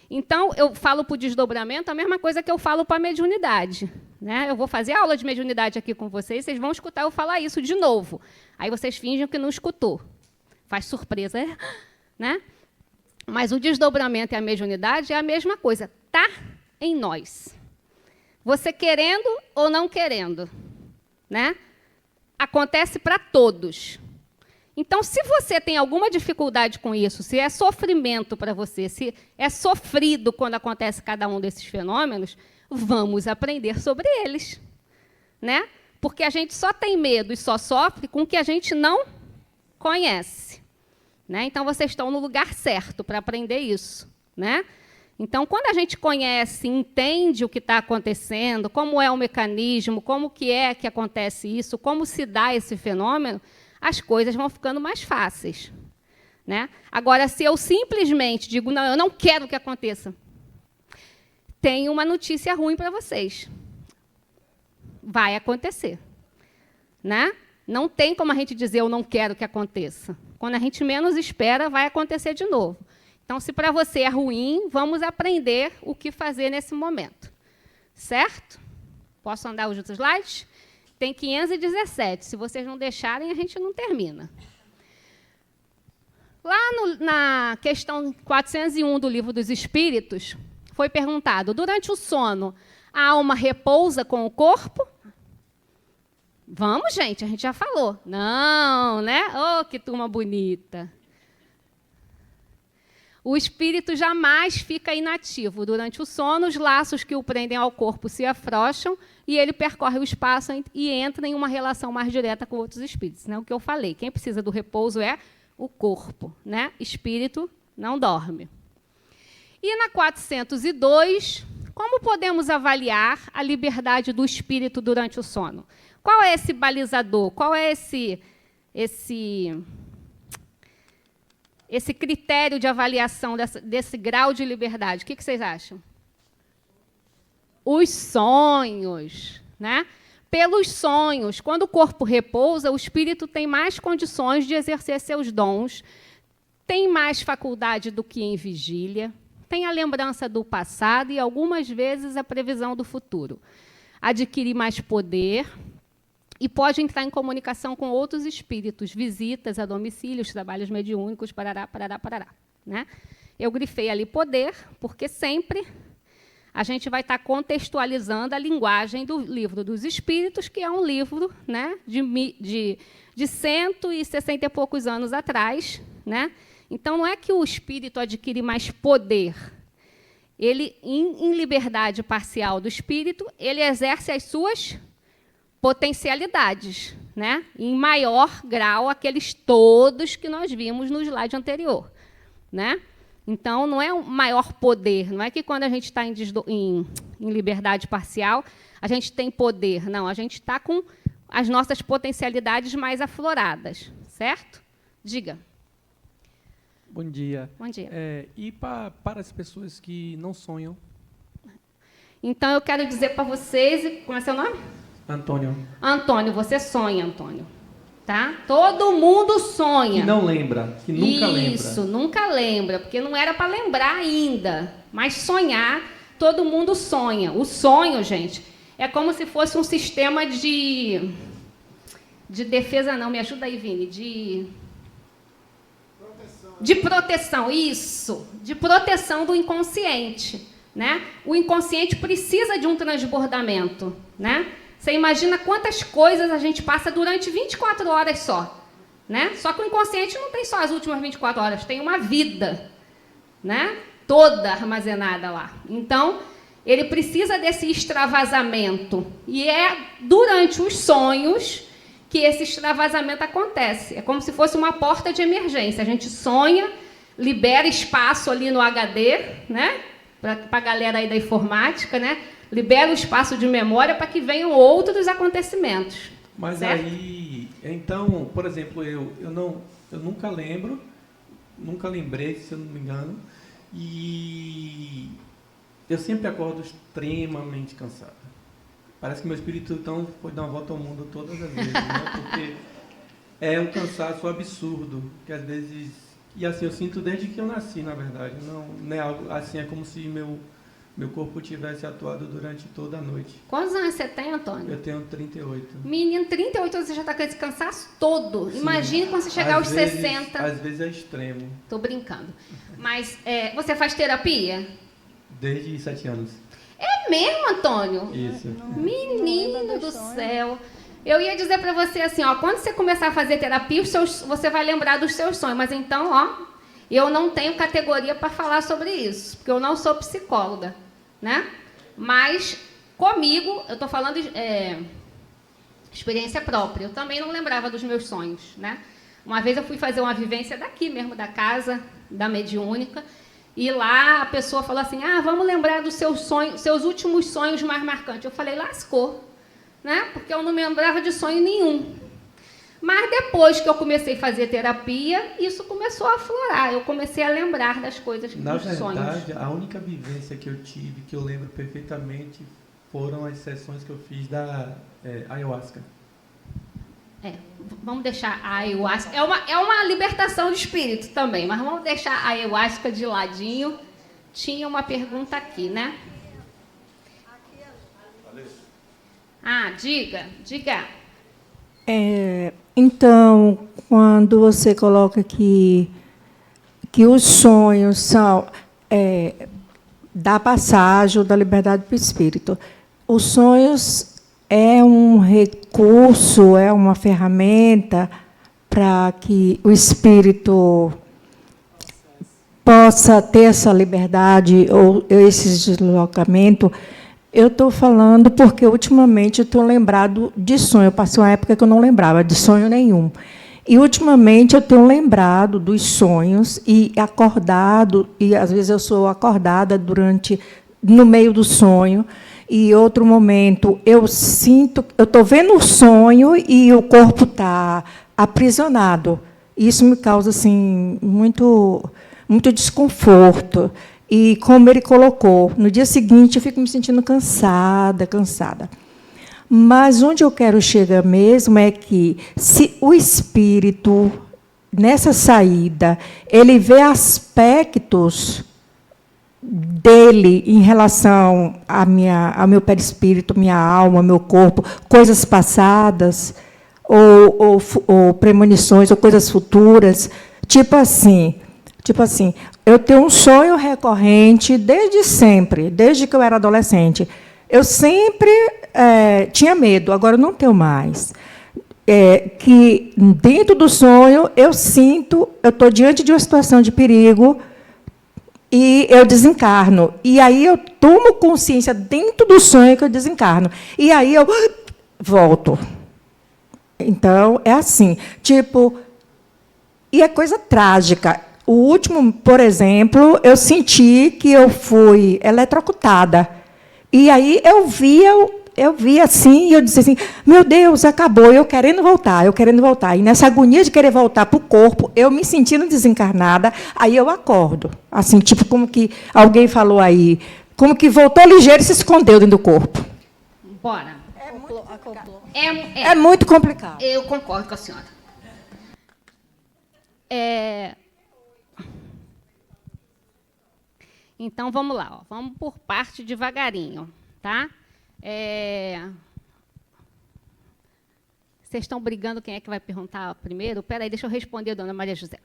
Então, eu falo para o desdobramento a mesma coisa que eu falo para a mediunidade. Né? Eu vou fazer aula de mediunidade aqui com vocês vão escutar eu falar isso de novo. Aí vocês fingem que não escutou. Faz surpresa, né? Mas o desdobramento e a mediunidade é a mesma coisa. Está em nós. Você querendo ou não querendo. Né? Acontece para todos. Então, se você tem alguma dificuldade com isso, se é sofrimento para você, se é sofrido quando acontece cada um desses fenômenos, vamos aprender sobre eles. Né? Porque a gente só tem medo e só sofre com o que a gente não conhece. Né? Então, vocês estão no lugar certo para aprender isso. Né? Então, quando a gente conhece, entende o que está acontecendo, como é o mecanismo, como que acontece isso, como se dá esse fenômeno, as coisas vão ficando mais fáceis. Né? Agora, se eu simplesmente digo, não, eu não quero que aconteça, tenho uma notícia ruim para vocês. Vai acontecer. Né? Não tem como a gente dizer, eu não quero que aconteça. Quando a gente menos espera, vai acontecer de novo. Então, se para você é ruim, vamos aprender o que fazer nesse momento. Certo? Posso andar os outros slides? Tem 517. Se vocês não deixarem, a gente não termina. Lá na questão 401 do Livro dos Espíritos, foi perguntado, durante o sono, a alma repousa com o corpo? Vamos, gente, a gente já falou. Não, né? Oh, que turma bonita. O espírito jamais fica inativo. Durante o sono, os laços que o prendem ao corpo se afrouxam e ele percorre o espaço e entra em uma relação mais direta com outros espíritos. Né? O que eu falei, quem precisa do repouso é o corpo. Né? Espírito não dorme. E na 402, como podemos avaliar a liberdade do espírito durante o sono? Qual é esse balizador? Qual é esse critério de avaliação desse grau de liberdade? O que vocês acham? Os sonhos. Né? Pelos sonhos, quando o corpo repousa, o espírito tem mais condições de exercer seus dons, tem mais faculdade do que em vigília, tem a lembrança do passado e, algumas vezes, a previsão do futuro. Adquire mais poder e pode entrar em comunicação com outros espíritos, visitas a domicílios, trabalhos mediúnicos, parará, parará, parará. Né? Eu grifei ali poder, porque sempre a gente vai estar contextualizando a linguagem do Livro dos Espíritos, que é um livro, né, de 160 e poucos anos atrás. Né? Então, não é que o espírito adquire mais poder. Ele, em liberdade parcial do espírito, ele exerce as suas potencialidades, né? Em maior grau, aqueles todos que nós vimos no slide anterior. Né? Então, não é um maior poder, não é que quando a gente está em liberdade parcial, a gente tem poder. Não, a gente está com as nossas potencialidades mais afloradas. Certo? Diga. Bom dia. Bom dia. E para as pessoas que não sonham? Então, eu quero dizer para vocês... Como é seu nome? Antônio. Antônio, você sonha, Antônio. Tá? Todo mundo sonha. Que não lembra, que nunca lembra. Isso, nunca lembra, porque não era para lembrar ainda. Mas sonhar, todo mundo sonha. O sonho, gente, é como se fosse um sistema de defesa, não, me ajuda aí, Vini, de proteção, isso, de proteção do inconsciente. Né? O inconsciente precisa de um transbordamento. Né? Você imagina quantas coisas a gente passa durante 24 horas só. Né? Só que o inconsciente não tem só as últimas 24 horas, tem uma vida, né? Toda armazenada lá. Então, ele precisa desse extravasamento. E é durante os sonhos que esse extravasamento acontece. É como se fosse uma porta de emergência. A gente sonha, libera espaço ali no HD, né? Para a galera aí da informática, né? Libera o espaço de memória para que venham outros acontecimentos. Mas certo? aí, então, por exemplo, eu nunca lembro, nunca lembrei, se eu não me engano, e eu sempre acordo extremamente cansado. Parece que meu espírito então foi dar uma volta ao mundo todas as vezes, né? Porque é um cansaço absurdo, que às vezes, e assim eu sinto desde que eu nasci, na verdade, não é algo assim, é como se meu corpo tivesse atuado durante toda a noite. Quantos anos você tem, Antônio? Eu tenho 38. Menino, 38 anos você já está com esse cansaço todo. Sim. Imagine quando você chegar aos 60. Às vezes é extremo. Estou brincando. Mas você faz terapia? Desde 7 anos. É mesmo, Antônio? Isso. Menino do céu. Eu ia dizer para você assim, ó, quando você começar a fazer terapia, você vai lembrar dos seus sonhos. Mas então, ó, eu não tenho categoria para falar sobre isso, porque eu não sou psicóloga, né? Mas comigo, eu estou falando experiência própria. Eu também não lembrava dos meus sonhos, né? Uma vez eu fui fazer uma vivência daqui mesmo, da casa, da mediúnica, e lá a pessoa falou assim, vamos lembrar dos seus últimos sonhos mais marcantes. Eu falei, lascou, né? Porque eu não me lembrava de sonho nenhum. Mas depois que eu comecei a fazer terapia, isso começou a aflorar. Eu comecei a lembrar das coisas, dos sonhos. Na verdade, a única vivência que eu tive, que eu lembro perfeitamente, foram as sessões que eu fiz da ayahuasca. Vamos deixar a ayahuasca. É uma libertação de espírito também, mas vamos deixar a ayahuasca de ladinho. Tinha uma pergunta aqui, né? Diga. Então, quando você coloca que os sonhos são da passagem da liberdade para o espírito, os sonhos é um recurso, é uma ferramenta para que o espírito possa ter essa liberdade ou esse deslocamento. Eu estou falando porque, ultimamente, eu estou lembrado de sonho. Eu passei uma época que eu não lembrava de sonho nenhum. E, ultimamente, eu tenho lembrado dos sonhos e acordado, e, às vezes, eu sou acordada no meio do sonho, e, outro momento, eu estou vendo o sonho e o corpo está aprisionado. Isso me causa assim, muito desconforto. E, como ele colocou, no dia seguinte eu fico me sentindo cansada. Mas onde eu quero chegar mesmo é que, se o espírito, nessa saída, ele vê aspectos dele em relação ao meu perispírito, minha alma, meu corpo, coisas passadas, ou premonições, ou coisas futuras, tipo assim, eu tenho um sonho recorrente desde sempre, desde que eu era adolescente. Eu sempre tinha medo, agora eu não tenho mais. Que dentro do sonho eu estou diante de uma situação de perigo e eu desencarno. E aí eu tomo consciência dentro do sonho que eu desencarno. E aí eu volto. Então, é assim. E é coisa trágica. O último, por exemplo, eu senti que eu fui eletrocutada. E aí eu via assim, e eu disse assim, meu Deus, acabou, eu querendo voltar. E nessa agonia de querer voltar para o corpo, eu me sentindo desencarnada, aí eu acordo. Assim, como que alguém falou aí, como que voltou ligeiro e se escondeu dentro do corpo. Bora. É muito complicado. Eu concordo com a senhora. Então, vamos lá. Vamos por parte devagarinho. Tá? Vocês estão brigando quem é que vai perguntar primeiro? Espera aí, deixa eu responder, dona Maria José.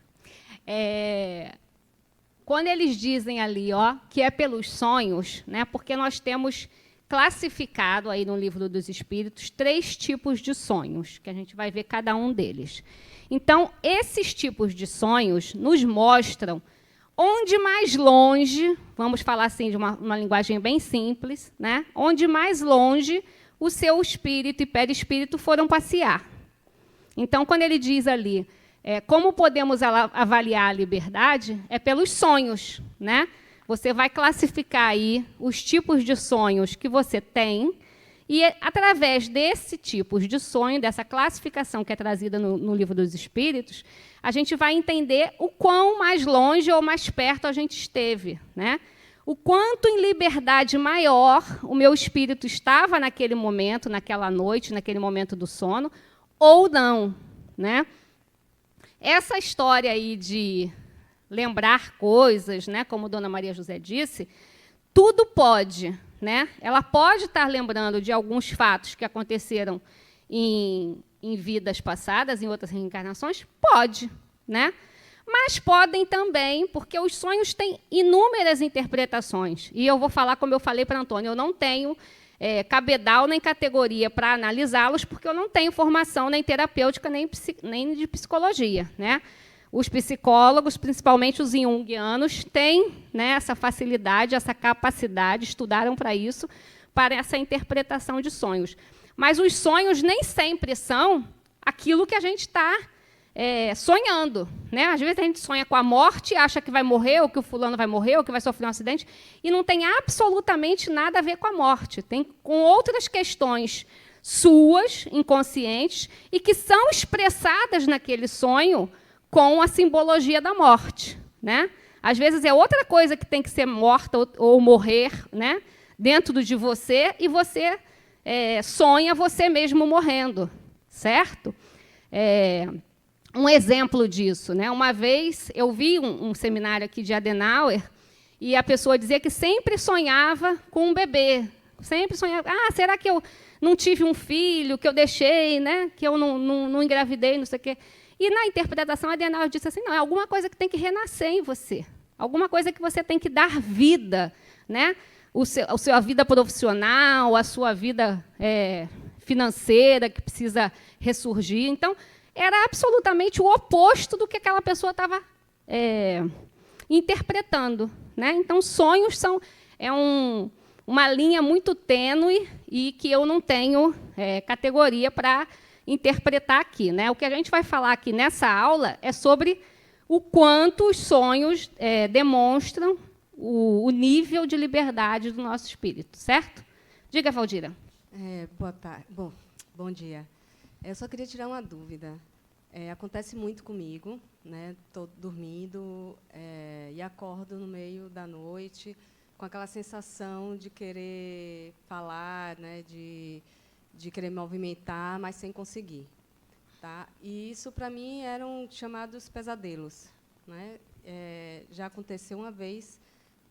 Quando eles dizem ali, que é pelos sonhos, né, porque nós temos classificado aí no Livro dos Espíritos 3 tipos de sonhos, que a gente vai ver cada um deles. Então, esses tipos de sonhos nos mostram onde mais longe, vamos falar assim de uma linguagem bem simples, né? Onde mais longe o seu espírito e perispírito foram passear. Então, quando ele diz ali, como podemos avaliar a liberdade, é pelos sonhos, né? Você vai classificar aí os tipos de sonhos que você tem, e, através desse tipo de sonho, dessa classificação que é trazida no Livro dos Espíritos, a gente vai entender o quão mais longe ou mais perto a gente esteve, né? O quanto em liberdade maior o meu espírito estava naquele momento, naquela noite, naquele momento do sono, ou não, né? Essa história aí de lembrar coisas, né, como a dona Maria José disse, tudo pode, né? Ela pode estar lembrando de alguns fatos que aconteceram em vidas passadas, em outras reencarnações? Pode, né? Mas podem também, porque os sonhos têm inúmeras interpretações. E eu vou falar, como eu falei para Antônio, eu não tenho cabedal nem categoria para analisá-los, porque eu não tenho formação nem terapêutica, nem de psicologia, né? Os psicólogos, principalmente os junguianos, têm, né, essa facilidade, essa capacidade, estudaram para isso, para essa interpretação de sonhos. Mas os sonhos nem sempre são aquilo que a gente está sonhando, né? Às vezes a gente sonha com a morte, acha que vai morrer, ou que o fulano vai morrer, ou que vai sofrer um acidente, e não tem absolutamente nada a ver com a morte. Tem com outras questões suas, inconscientes, e que são expressadas naquele sonho com a simbologia da morte, né? Às vezes é outra coisa que tem que ser morta ou morrer, né, dentro de você, e você sonha você mesmo morrendo, certo? um exemplo disso, né? Uma vez eu vi um seminário aqui de Adenauer e a pessoa dizia que sempre sonhava com um bebê. Sempre sonhava, será que eu não tive um filho, que eu deixei, né? Que eu não engravidei, não sei o quê. E, na interpretação, Adenauer disse assim, não, é alguma coisa que tem que renascer em você, alguma coisa que você tem que dar vida, né? A sua vida profissional, a sua vida financeira, que precisa ressurgir. Então, era absolutamente o oposto do que aquela pessoa estava interpretando, né? Então, sonhos são uma linha muito tênue e que eu não tenho categoria para interpretar aqui, né? O que a gente vai falar aqui nessa aula é sobre o quanto os sonhos demonstram o nível de liberdade do nosso espírito, certo? Diga, Valdira. Boa tarde. Bom dia. Eu só queria tirar uma dúvida. Acontece muito comigo, né? Estou dormindo e acordo no meio da noite com aquela sensação de querer falar, né? De querer me movimentar, mas sem conseguir. Tá? E isso, para mim, eram chamados pesadelos. Né? Já aconteceu uma vez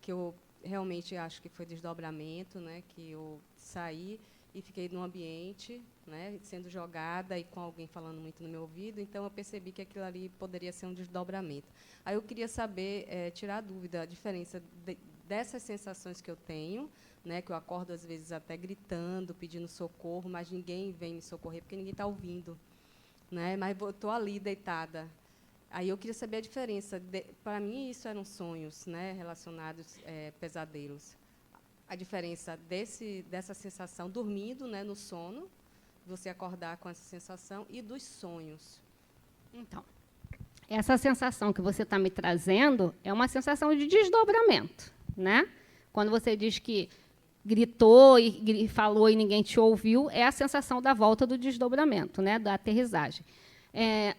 que eu realmente acho que foi desdobramento, né? Que eu saí e fiquei num ambiente, né? Sendo jogada e com alguém falando muito no meu ouvido, então eu percebi que aquilo ali poderia ser um desdobramento. Aí eu queria saber, tirar a dúvida, a diferença dessas sensações que eu tenho, né, que eu acordo, às vezes, até gritando, pedindo socorro, mas ninguém vem me socorrer, porque ninguém está ouvindo. Né, mas estou ali, deitada. Aí eu queria saber a diferença. Para mim, isso eram sonhos, né, relacionados pesadelos. A diferença dessa sensação, dormindo, né, no sono, você acordar com essa sensação, e dos sonhos. Então, essa sensação que você está me trazendo é uma sensação de desdobramento. Né? Quando você diz que gritou e falou e ninguém te ouviu, é a sensação da volta do desdobramento, né? Da aterrissagem. A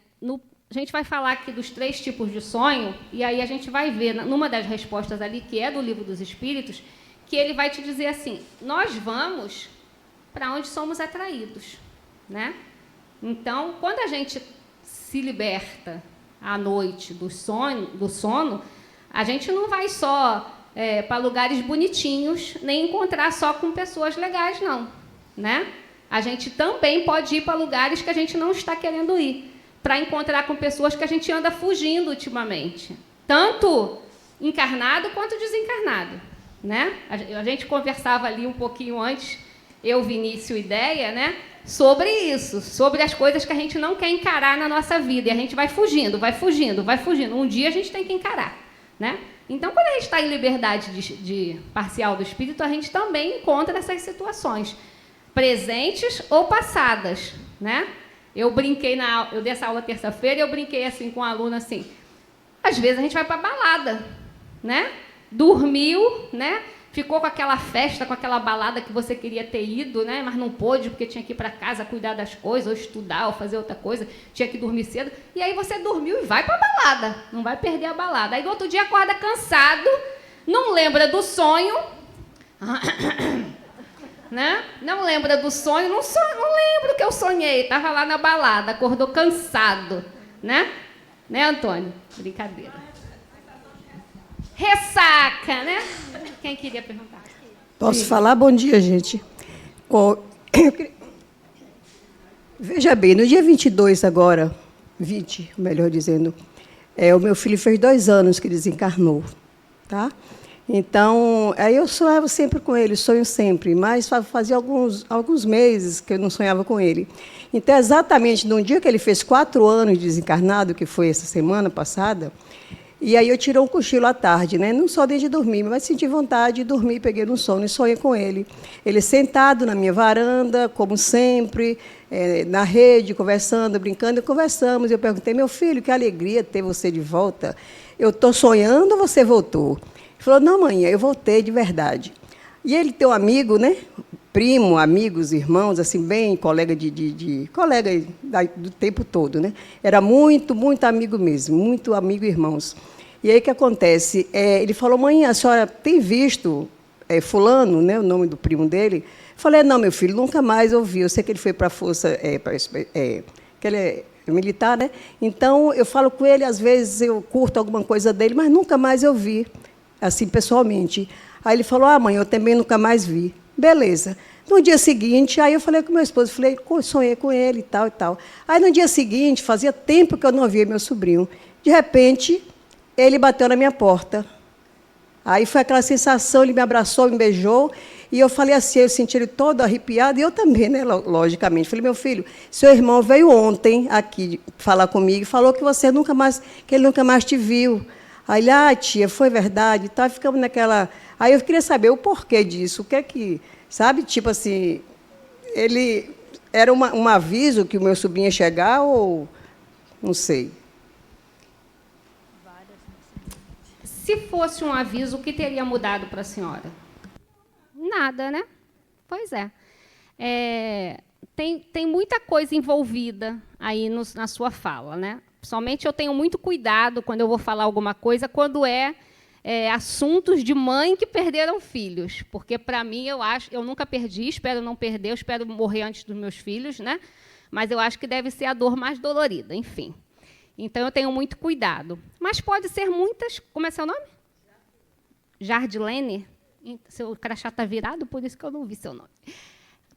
gente vai falar aqui dos 3 tipos de sonho, e aí a gente vai ver, numa das respostas ali, que é do Livro dos Espíritos, que ele vai te dizer assim, nós vamos para onde somos atraídos. Né? Então, quando a gente se liberta à noite do sono, a gente não vai só para lugares bonitinhos, nem encontrar só com pessoas legais, não. Né? A gente também pode ir para lugares que a gente não está querendo ir, para encontrar com pessoas que a gente anda fugindo ultimamente, tanto encarnado quanto desencarnado. Né? A gente conversava ali um pouquinho antes, eu, Vinícius e Ideia, né? Sobre isso, sobre as coisas que a gente não quer encarar na nossa vida, e a gente vai fugindo, vai fugindo, vai fugindo. Um dia a gente tem que encarar. Né? Então, quando a gente está em liberdade de parcial do espírito, a gente também encontra essas situações, presentes ou passadas. Né? Eu dei essa aula terça-feira e eu brinquei assim, com um aluno assim, às vezes a gente vai para a balada, né? Dormiu, né? Ficou com aquela festa, com aquela balada que você queria ter ido, né? Mas não pôde porque tinha que ir para casa cuidar das coisas, ou estudar, ou fazer outra coisa, tinha que dormir cedo, e aí você dormiu e vai para a balada, não vai perder a balada. Aí no outro dia acorda cansado, não lembra do sonho, né? Não lembra do sonho, não lembro que eu sonhei, estava lá na balada, acordou cansado, né? Né, Antônio? Brincadeira. Ressaca, né? Quem queria perguntar? Posso falar? Bom dia, gente. Veja bem, no dia 22 agora, 20, melhor dizendo, o meu filho fez 2 anos que desencarnou. Tá? Então, aí eu sonhava sempre com ele, sonho sempre, mas fazia alguns meses que eu não sonhava com ele. Então, exatamente no dia que ele fez 4 anos de desencarnado, que foi essa semana passada, e aí eu tirei um cochilo à tarde, né? Não só desde dormir, mas senti vontade de dormir, peguei no sono e sonhei com ele. Ele sentado na minha varanda, como sempre, na rede, conversando, brincando, e conversamos. Eu perguntei, meu filho, que alegria ter você de volta. Eu estou sonhando ou você voltou? Ele falou, não, mãe, eu voltei de verdade. E ele tem um amigo, né? Primo, amigos, irmãos, assim, bem colega colega do tempo todo, né? Era muito, muito amigo mesmo, muito amigo e irmãos. E aí o que acontece? Ele falou, mãe, a senhora tem visto fulano, né, o nome do primo dele? Eu falei, não, meu filho, nunca mais ouvi. Eu sei que ele foi para a Força, que ele militar, né? Então, eu falo com ele, às vezes eu curto alguma coisa dele, mas nunca mais eu vi, assim, pessoalmente. Aí ele falou, mãe, eu também nunca mais vi. Beleza. No dia seguinte, aí eu falei com meu esposo, falei, sonhei com ele e tal e tal. Aí, no dia seguinte, fazia tempo que eu não via meu sobrinho. De repente, ele bateu na minha porta. Aí foi aquela sensação, ele me abraçou, me beijou, e eu falei assim, eu senti ele todo arrepiado, e eu também, né, logicamente. Falei, meu filho, seu irmão veio ontem aqui falar comigo e falou que ele nunca mais te viu. Aí ele, tia, foi verdade, e tal, ficamos naquela... Aí eu queria saber o porquê disso, o que é que... Sabe, tipo assim, ele... Era um aviso que o meu sobrinho ia chegar, ou... Não sei. Se fosse um aviso, o que teria mudado para a senhora? Nada, né? Pois é. Tem muita coisa envolvida aí na sua fala, né? Pessoalmente, eu tenho muito cuidado quando eu vou falar alguma coisa, quando assuntos de mãe que perderam filhos. Porque, para mim, eu nunca perdi, espero não perder, eu espero morrer antes dos meus filhos, né? Mas eu acho que deve ser a dor mais dolorida, enfim. Então, eu tenho muito cuidado. Mas pode ser muitas... Como é seu nome? Jardilene? Seu crachá está virado, por isso que eu não vi seu nome.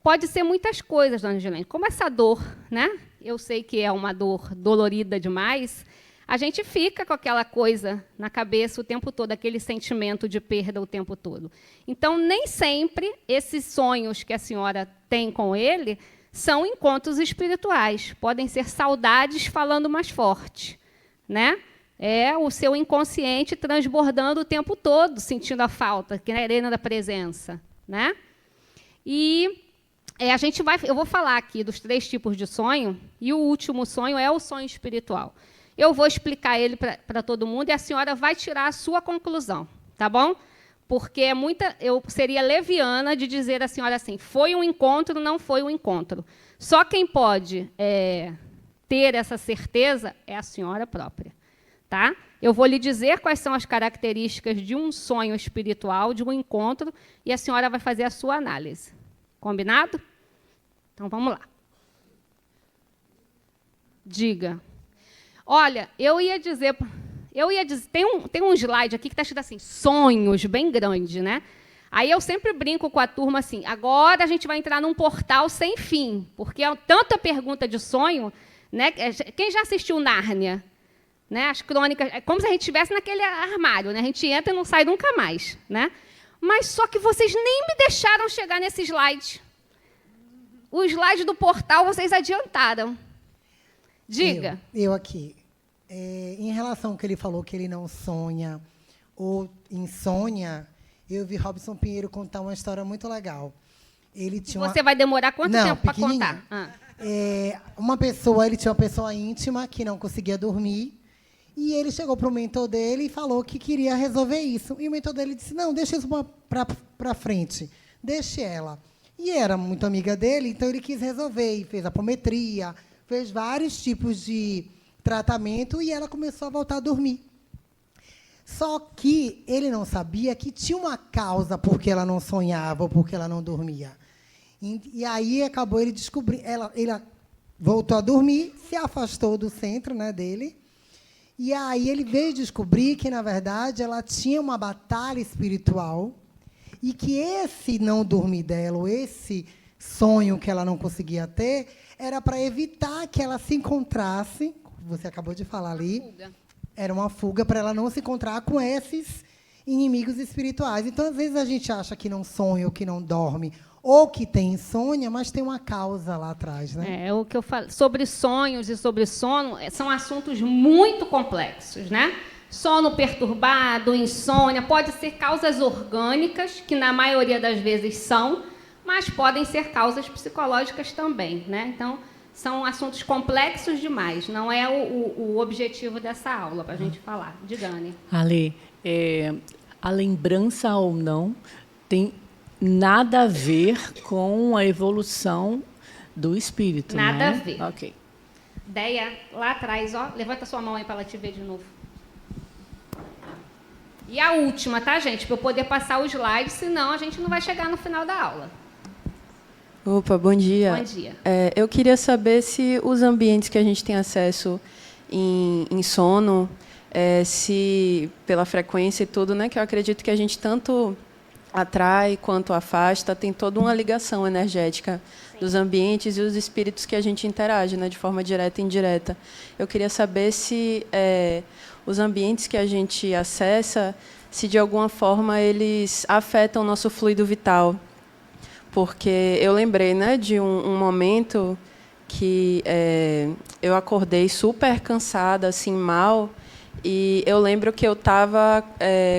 Pode ser muitas coisas, dona Jardilene. Como essa dor, né? Eu sei que é uma dor dolorida demais, a gente fica com aquela coisa na cabeça o tempo todo, aquele sentimento de perda o tempo todo. Então, nem sempre esses sonhos que a senhora tem com ele são encontros espirituais. Podem ser saudades falando mais forte, né? É o seu inconsciente transbordando o tempo todo, sentindo a falta, querendo da presença, né? E eu vou falar aqui dos 3 tipos de sonho, e o último sonho é o sonho espiritual. Eu vou explicar ele para todo mundo e a senhora vai tirar a sua conclusão, tá bom? Porque eu seria leviana de dizer à senhora assim, foi um encontro, não foi um encontro. Só quem pode ter essa certeza é a senhora própria. Tá? Eu vou lhe dizer quais são as características de um sonho espiritual, de um encontro, e a senhora vai fazer a sua análise. Combinado? Então, vamos lá. Diga. Olha, eu ia dizer tem um slide aqui que está escrito assim, sonhos, bem grande, né? Aí eu sempre brinco com a turma assim, agora a gente vai entrar num portal sem fim, porque é tanta pergunta de sonho, né? Quem já assistiu Nárnia? Né? As crônicas, é como se a gente estivesse naquele armário, né? A gente entra e não sai nunca mais, né? Mas só que vocês nem me deixaram chegar nesse slide. O slide do portal vocês adiantaram. Diga. Eu aqui. Em relação ao que ele falou, que ele não sonha ou insônia, eu vi Robson Pinheiro contar uma história muito legal. Ele tinha Você vai demorar quanto tempo para contar? Ele tinha uma pessoa íntima que não conseguia dormir, e ele chegou para o mentor dele e falou que queria resolver isso. E o mentor dele disse, não, deixa isso para frente, deixe ela. E era muito amiga dele, então ele quis resolver, e fez apometria, fez vários tipos de tratamento, e ela começou a voltar a dormir. Só que ele não sabia que tinha uma causa por que ela não sonhava ou por que ela não dormia. E aí acabou ele descobrindo. Ele voltou a dormir, se afastou do centro, né, dele. E aí ele veio descobrir que, na verdade, ela tinha uma batalha espiritual e que esse não dormir dela, ou esse sonho que ela não conseguia ter, era para evitar que ela se encontrasse, você acabou de falar ali, era uma fuga para ela não se encontrar com esses inimigos espirituais. Então, às vezes, a gente acha que não sonha ou que não dorme, ou que tem insônia, mas tem uma causa lá atrás, né? É o que eu falo. Sobre sonhos e sobre sono, são assuntos muito complexos, né? Sono perturbado, insônia, pode ser causas orgânicas, que na maioria das vezes são, mas podem ser causas psicológicas também, né? Então, são assuntos complexos demais, não é o objetivo dessa aula, para a gente falar. Digane. Ale, a lembrança ou não tem nada a ver com a evolução do espírito, nada, né? A ver. Ok. Deia, lá atrás, ó, levanta sua mão aí para ela te ver de novo. E a última, tá, gente? Para eu poder passar o slide, senão a gente não vai chegar no final da aula. Opa, bom dia. Bom dia. Eu queria saber se os ambientes que a gente tem acesso em sono, se pela frequência e tudo, né, que eu acredito que a gente tanto atrai quanto afasta, tem toda uma ligação energética dos ambientes e os espíritos que a gente interage, né, de forma direta e indireta. Eu queria saber se os ambientes que a gente acessa, se de alguma forma eles afetam o nosso fluido vital. Porque eu lembrei, né, de um momento que eu acordei super cansada, assim, mal, e eu lembro que eu estava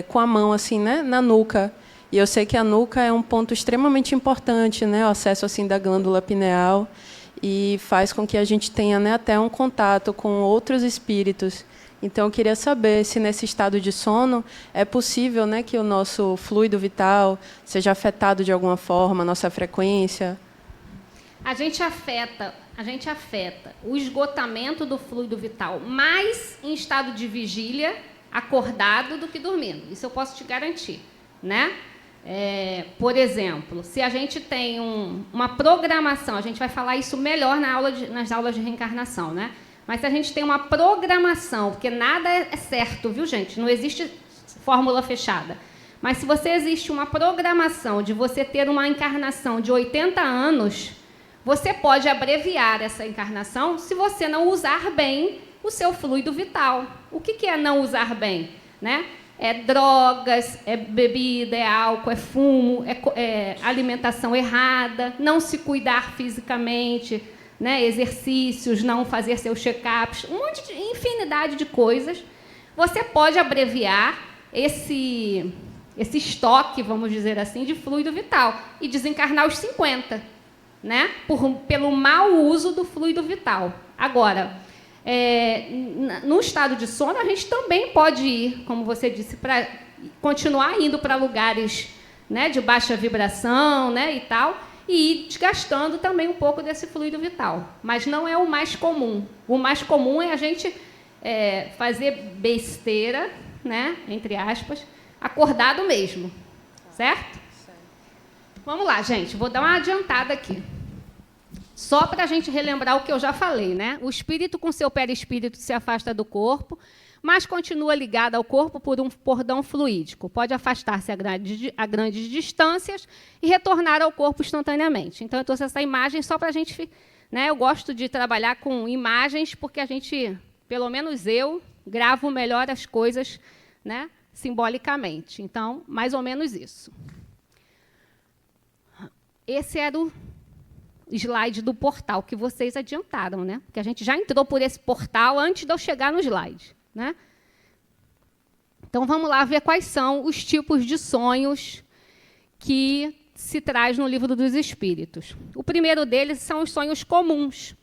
com a mão assim, né, na nuca. E eu sei que a nuca é um ponto extremamente importante, né, o acesso assim da glândula pineal, e faz com que a gente tenha, né, até um contato com outros espíritos. Então, eu queria saber se, nesse estado de sono, é possível, né, que o nosso fluido vital seja afetado de alguma forma, a nossa frequência. A gente afeta o esgotamento do fluido vital mais em estado de vigília, acordado, do que dormindo. Isso eu posso te garantir, né? Por exemplo, se a gente tem uma programação, a gente vai falar isso melhor nas aulas de reencarnação, né? Mas se a gente tem uma programação, porque nada é certo, viu, gente? Não existe fórmula fechada. Mas se existe uma programação de você ter uma encarnação de 80 anos, você pode abreviar essa encarnação se você não usar bem o seu fluido vital. O que é não usar bem, né? É drogas, é bebida, é álcool, é fumo, é alimentação errada, não se cuidar fisicamente, né, exercícios, não fazer seus check-ups, infinidade de coisas. Você pode abreviar esse estoque, vamos dizer assim, de fluido vital e desencarnar aos 50, né, pelo mau uso do fluido vital. Agora, no estado de sono, a gente também pode ir, como você disse, para continuar indo para lugares, né, de baixa vibração, né, e tal, e ir desgastando também um pouco desse fluido vital. Mas não é o mais comum. O mais comum é a gente fazer besteira, né, entre aspas, acordado mesmo. Certo? Vamos lá, gente. Vou dar uma adiantada aqui. Só para a gente relembrar o que eu já falei, né? O espírito com seu perispírito se afasta do corpo, mas continua ligado ao corpo por um cordão fluídico. Pode afastar-se a grandes distâncias e retornar ao corpo instantaneamente. Então, eu trouxe essa imagem só para a gente... Né, eu gosto de trabalhar com imagens porque a gente, pelo menos eu, gravo melhor as coisas, né, simbolicamente. Então, mais ou menos isso. Esse era o slide do portal que vocês adiantaram, né? Porque a gente já entrou por esse portal antes de eu chegar no slide, né? Então, vamos lá ver quais são os tipos de sonhos que se traz no Livro dos Espíritos. O primeiro deles são os sonhos comuns.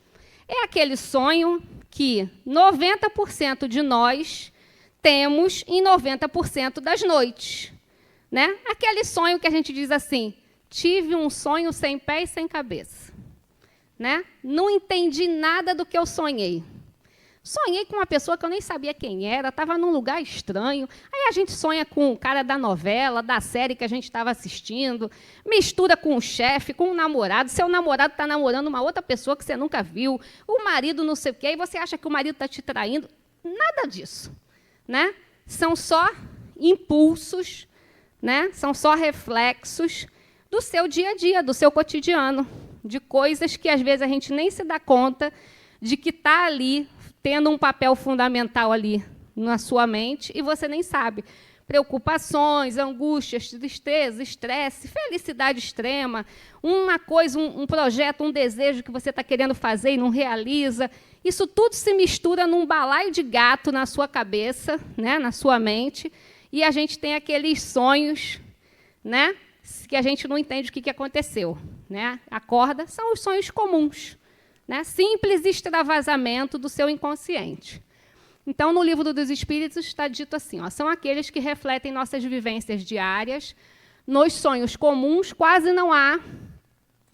É aquele sonho que 90% de nós temos em 90% das noites, né? Aquele sonho que a gente diz assim: tive um sonho sem pé e sem cabeça, né? Não entendi nada do que eu sonhei. Sonhei com uma pessoa que eu nem sabia quem era, estava num lugar estranho. Aí a gente sonha com o cara da novela, da série que a gente estava assistindo, mistura com o chefe, com o namorado. Seu namorado está namorando uma outra pessoa que você nunca viu, o marido não sei o quê, e você acha que o marido está te traindo. Nada disso, né? São só impulsos, né? São só reflexos do seu dia a dia, do seu cotidiano, de coisas que, às vezes, a gente nem se dá conta de que está ali, tendo um papel fundamental ali na sua mente, e você nem sabe. Preocupações, angústias, tristeza, estresse, felicidade extrema, uma coisa, um projeto, um desejo que você está querendo fazer e não realiza. Isso tudo se mistura num balaio de gato na sua cabeça, né, na sua mente, e a gente tem aqueles sonhos, né, que a gente não entende o que aconteceu, né? Acorda, são os sonhos comuns, né? Simples extravasamento do seu inconsciente. Então, no Livro dos Espíritos está dito assim, ó, são aqueles que refletem nossas vivências diárias. Nos sonhos comuns, quase não há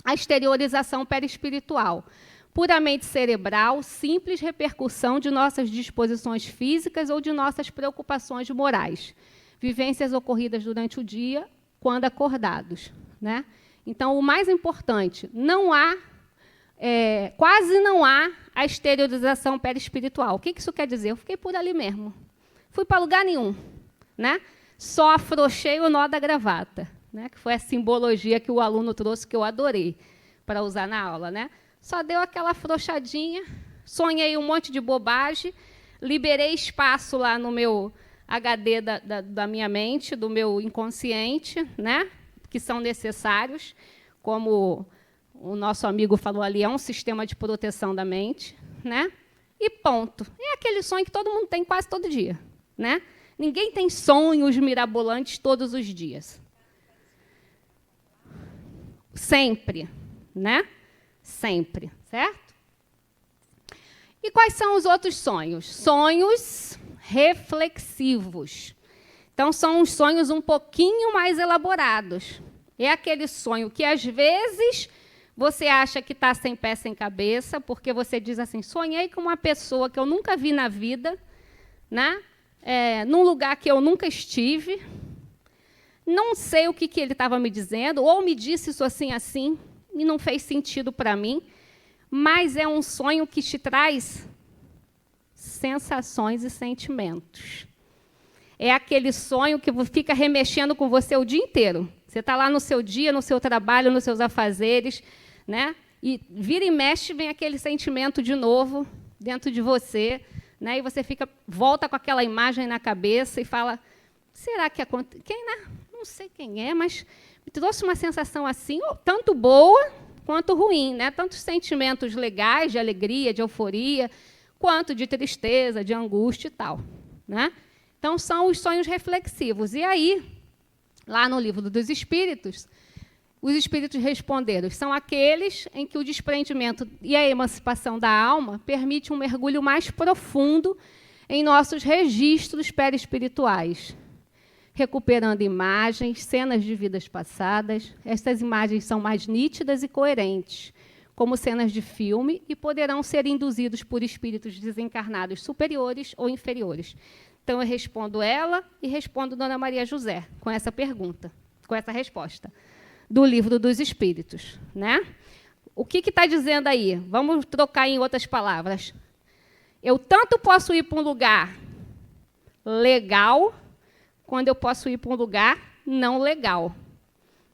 a exteriorização perispiritual, puramente cerebral, simples repercussão de nossas disposições físicas ou de nossas preocupações morais, vivências ocorridas durante o dia, quando acordados, né? Então, o mais importante, quase não há a exteriorização perispiritual. O que isso quer dizer? Eu fiquei por ali mesmo. Fui para lugar nenhum, né? Só afrouxei o nó da gravata, né? Que foi a simbologia que o aluno trouxe, que eu adorei para usar na aula, né? Só deu aquela afrouxadinha, sonhei um monte de bobagem, liberei espaço lá no meu HD da minha mente, do meu inconsciente, né? Que são necessários, como o nosso amigo falou ali, é um sistema de proteção da mente, né? E ponto. É aquele sonho que todo mundo tem quase todo dia, né? Ninguém tem sonhos mirabolantes todos os dias. Sempre, né? Sempre, certo? E quais são os outros sonhos? Sonhos reflexivos. Então, são uns sonhos um pouquinho mais elaborados. É aquele sonho que, às vezes, você acha que está sem pé, sem cabeça, porque você diz assim, sonhei com uma pessoa que eu nunca vi na vida, né? Num lugar que eu nunca estive, não sei o que ele estava me dizendo, ou me disse isso assim, e não fez sentido para mim, mas é um sonho que te traz sensações e sentimentos. É aquele sonho que fica remexendo com você o dia inteiro. Você está lá no seu dia, no seu trabalho, nos seus afazeres, né? E vira e mexe, vem aquele sentimento de novo dentro de você, né? E você volta com aquela imagem na cabeça e fala, será que aconteceu? Não sei quem é, mas me trouxe uma sensação assim, tanto boa quanto ruim, né? Tantos sentimentos legais, de alegria, de euforia, quanto de tristeza, de angústia e tal, né? Então, são os sonhos reflexivos. E aí, lá no Livro dos Espíritos, os espíritos responderam, são aqueles em que o desprendimento e a emancipação da alma permite um mergulho mais profundo em nossos registros perispirituais, recuperando imagens, cenas de vidas passadas. Estas imagens são mais nítidas e coerentes, como cenas de filme, e poderão ser induzidos por espíritos desencarnados superiores ou inferiores. Então, eu respondo ela e respondo Dona Maria José com essa pergunta, com essa resposta, do Livro dos Espíritos, né? O que está dizendo aí? Vamos trocar em outras palavras. Eu tanto posso ir para um lugar legal, quando eu posso ir para um lugar não legal,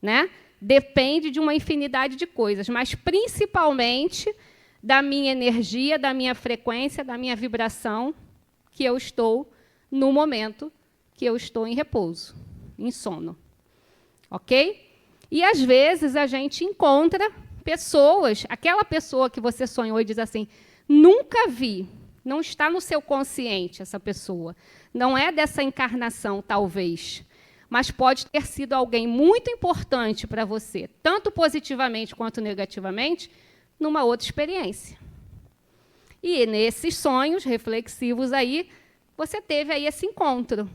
né? Depende de uma infinidade de coisas, mas principalmente da minha energia, da minha frequência, da minha vibração que eu estou no momento que eu estou em repouso, em sono. Ok? E, às vezes, a gente encontra pessoas, aquela pessoa que você sonhou e diz assim, nunca vi, não está no seu consciente essa pessoa, não é dessa encarnação, talvez, mas pode ter sido alguém muito importante para você, tanto positivamente quanto negativamente, numa outra experiência. E, nesses sonhos reflexivos aí, você teve aí esse encontro,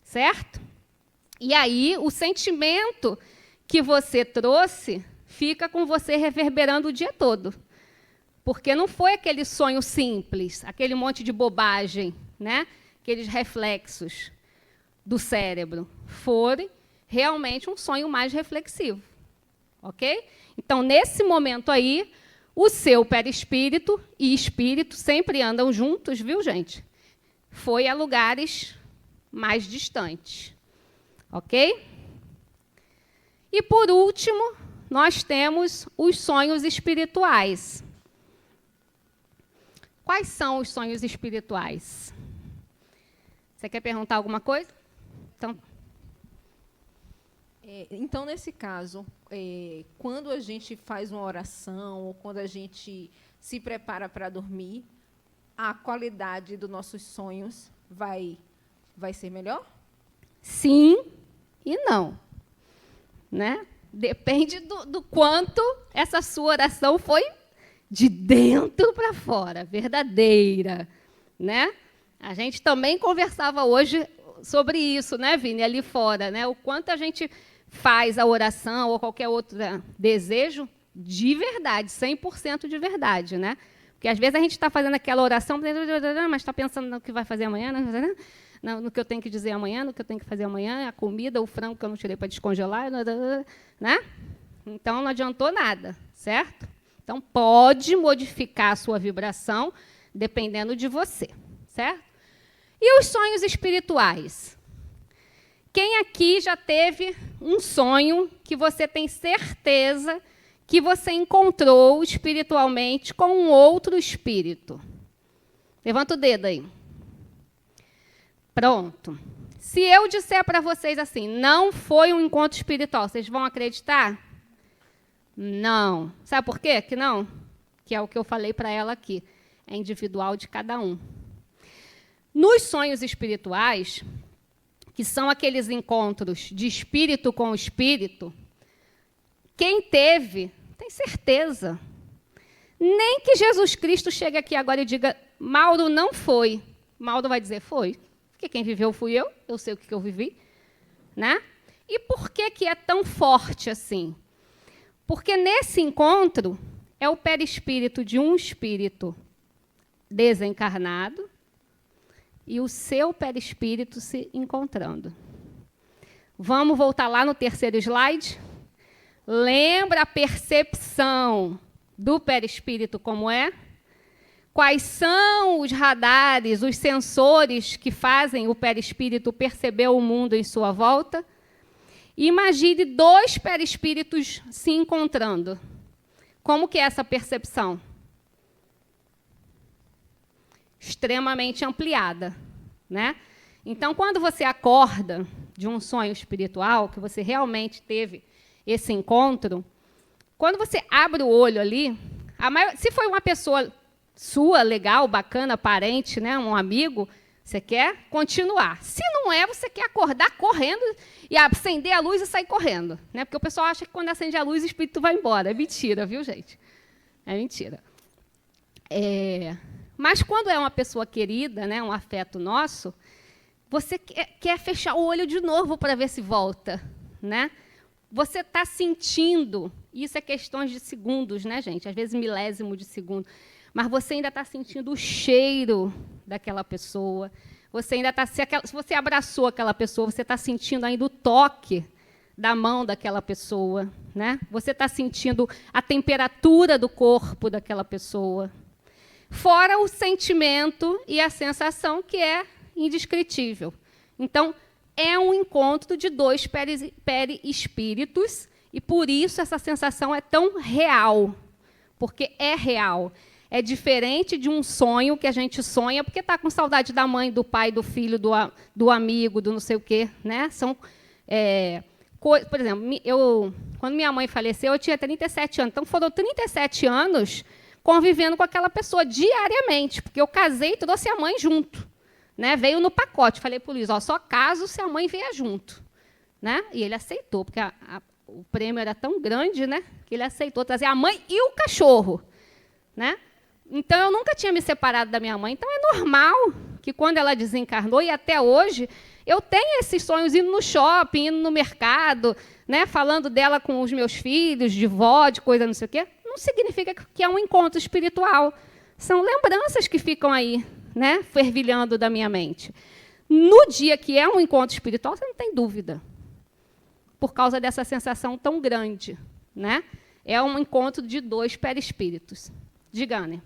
certo? E aí, o sentimento que você trouxe fica com você reverberando o dia todo. Porque não foi aquele sonho simples, aquele monte de bobagem, né? Aqueles reflexos do cérebro. Foi realmente um sonho mais reflexivo. Ok? Então, nesse momento aí, o seu perispírito e espírito sempre andam juntos, viu, gente? Foi a lugares mais distantes. Ok? E, por último, nós temos os sonhos espirituais. Quais são os sonhos espirituais? Você quer perguntar alguma coisa? Então, nesse caso, quando a gente faz uma oração ou quando a gente se prepara para dormir, a qualidade dos nossos sonhos vai ser melhor? Sim e não. Né? Depende do quanto essa sua oração foi de dentro para fora, verdadeira. Né? A gente também conversava hoje sobre isso, né, Vini, ali fora, né? O quanto a gente faz a oração ou qualquer outro desejo de verdade, 100% de verdade, né? Porque, às vezes, a gente está fazendo aquela oração, mas está pensando no que vai fazer amanhã, no que eu tenho que dizer amanhã, no que eu tenho que fazer amanhã, a comida, o frango que eu não tirei para descongelar, né? Então, não adiantou nada, certo? Então, pode modificar a sua vibração, dependendo de você, certo? E os sonhos espirituais? Quem aqui já teve um sonho que você tem certeza que você encontrou espiritualmente com um outro espírito? Levanta o dedo aí. Pronto. Se eu disser para vocês assim, não foi um encontro espiritual, vocês vão acreditar? Não. Sabe por quê que não? Que é o que eu falei para ela aqui. É individual de cada um. Nos sonhos espirituais, que são aqueles encontros de espírito com espírito, quem teve, tem certeza. Nem que Jesus Cristo chegue aqui agora e diga, Mauro não foi. Mauro vai dizer, foi. Porque quem viveu fui eu sei o que eu vivi. Né? E por que é tão forte assim? Porque nesse encontro é o perispírito de um espírito desencarnado e o seu perispírito se encontrando. Vamos voltar lá no terceiro slide? Lembra a percepção do perispírito como é? Quais são os radares, os sensores que fazem o perispírito perceber o mundo em sua volta? Imagine dois perispíritos se encontrando. Como que é essa percepção? Extremamente ampliada, né? Então, quando você acorda de um sonho espiritual, que você realmente teve esse encontro, quando você abre o olho ali, se foi uma pessoa sua, legal, bacana, parente, né, um amigo, você quer continuar. Se não é, você quer acordar correndo e acender a luz e sair correndo. Né? Porque o pessoal acha que quando acende a luz, o espírito vai embora. É mentira, viu, gente? É mentira. Mas quando é uma pessoa querida, né, um afeto nosso, você quer fechar o olho de novo para ver se volta. Né? Você está sentindo, isso é questões de segundos, né, gente? Às vezes milésimo de segundo. Mas você ainda está sentindo o cheiro daquela pessoa. Você ainda está, se você abraçou aquela pessoa, você está sentindo ainda o toque da mão daquela pessoa, né? Você está sentindo a temperatura do corpo daquela pessoa. Fora o sentimento e a sensação que é indescritível. Então, é um encontro de dois perispíritos e por isso essa sensação é tão real, porque é real. É diferente de um sonho que a gente sonha porque está com saudade da mãe, do pai, do filho, do amigo, do não sei o quê. Né? São, por exemplo, quando minha mãe faleceu, eu tinha 37 anos. Então, foram 37 anos convivendo com aquela pessoa diariamente, porque eu casei e trouxe a mãe junto. Né? Veio no pacote. Falei para o Luiz, só caso se a mãe vier junto. Né? E ele aceitou, porque o prêmio era tão grande, né, que ele aceitou trazer a mãe e o cachorro. Né? Então, eu nunca tinha me separado da minha mãe. Então, é normal que, quando ela desencarnou, e até hoje, eu tenho esses sonhos indo no shopping, indo no mercado, né, falando dela com os meus filhos, de vó, de coisa não sei o quê. Não significa que é um encontro espiritual. São lembranças que ficam aí, né, fervilhando da minha mente. No dia que é um encontro espiritual, você não tem dúvida, por causa dessa sensação tão grande. Né? É um encontro de dois perispíritos. Diga, Anne.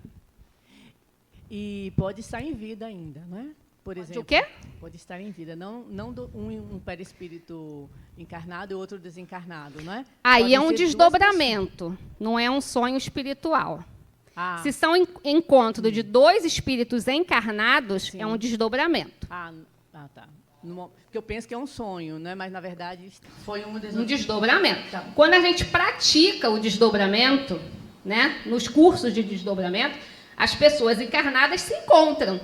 E pode estar em vida ainda, né? Por exemplo, o quê? Pode estar em vida, não um perispírito encarnado e outro desencarnado, não é? Aí Podem é um ser desdobramento, não é um sonho espiritual. Se são encontro de dois espíritos encarnados, é um desdobramento. Tá. Porque eu penso que é um sonho, né? Mas, na verdade, foi um desdobramento. Tá. Quando a gente pratica o desdobramento, né, nos cursos de desdobramento, as pessoas encarnadas se encontram.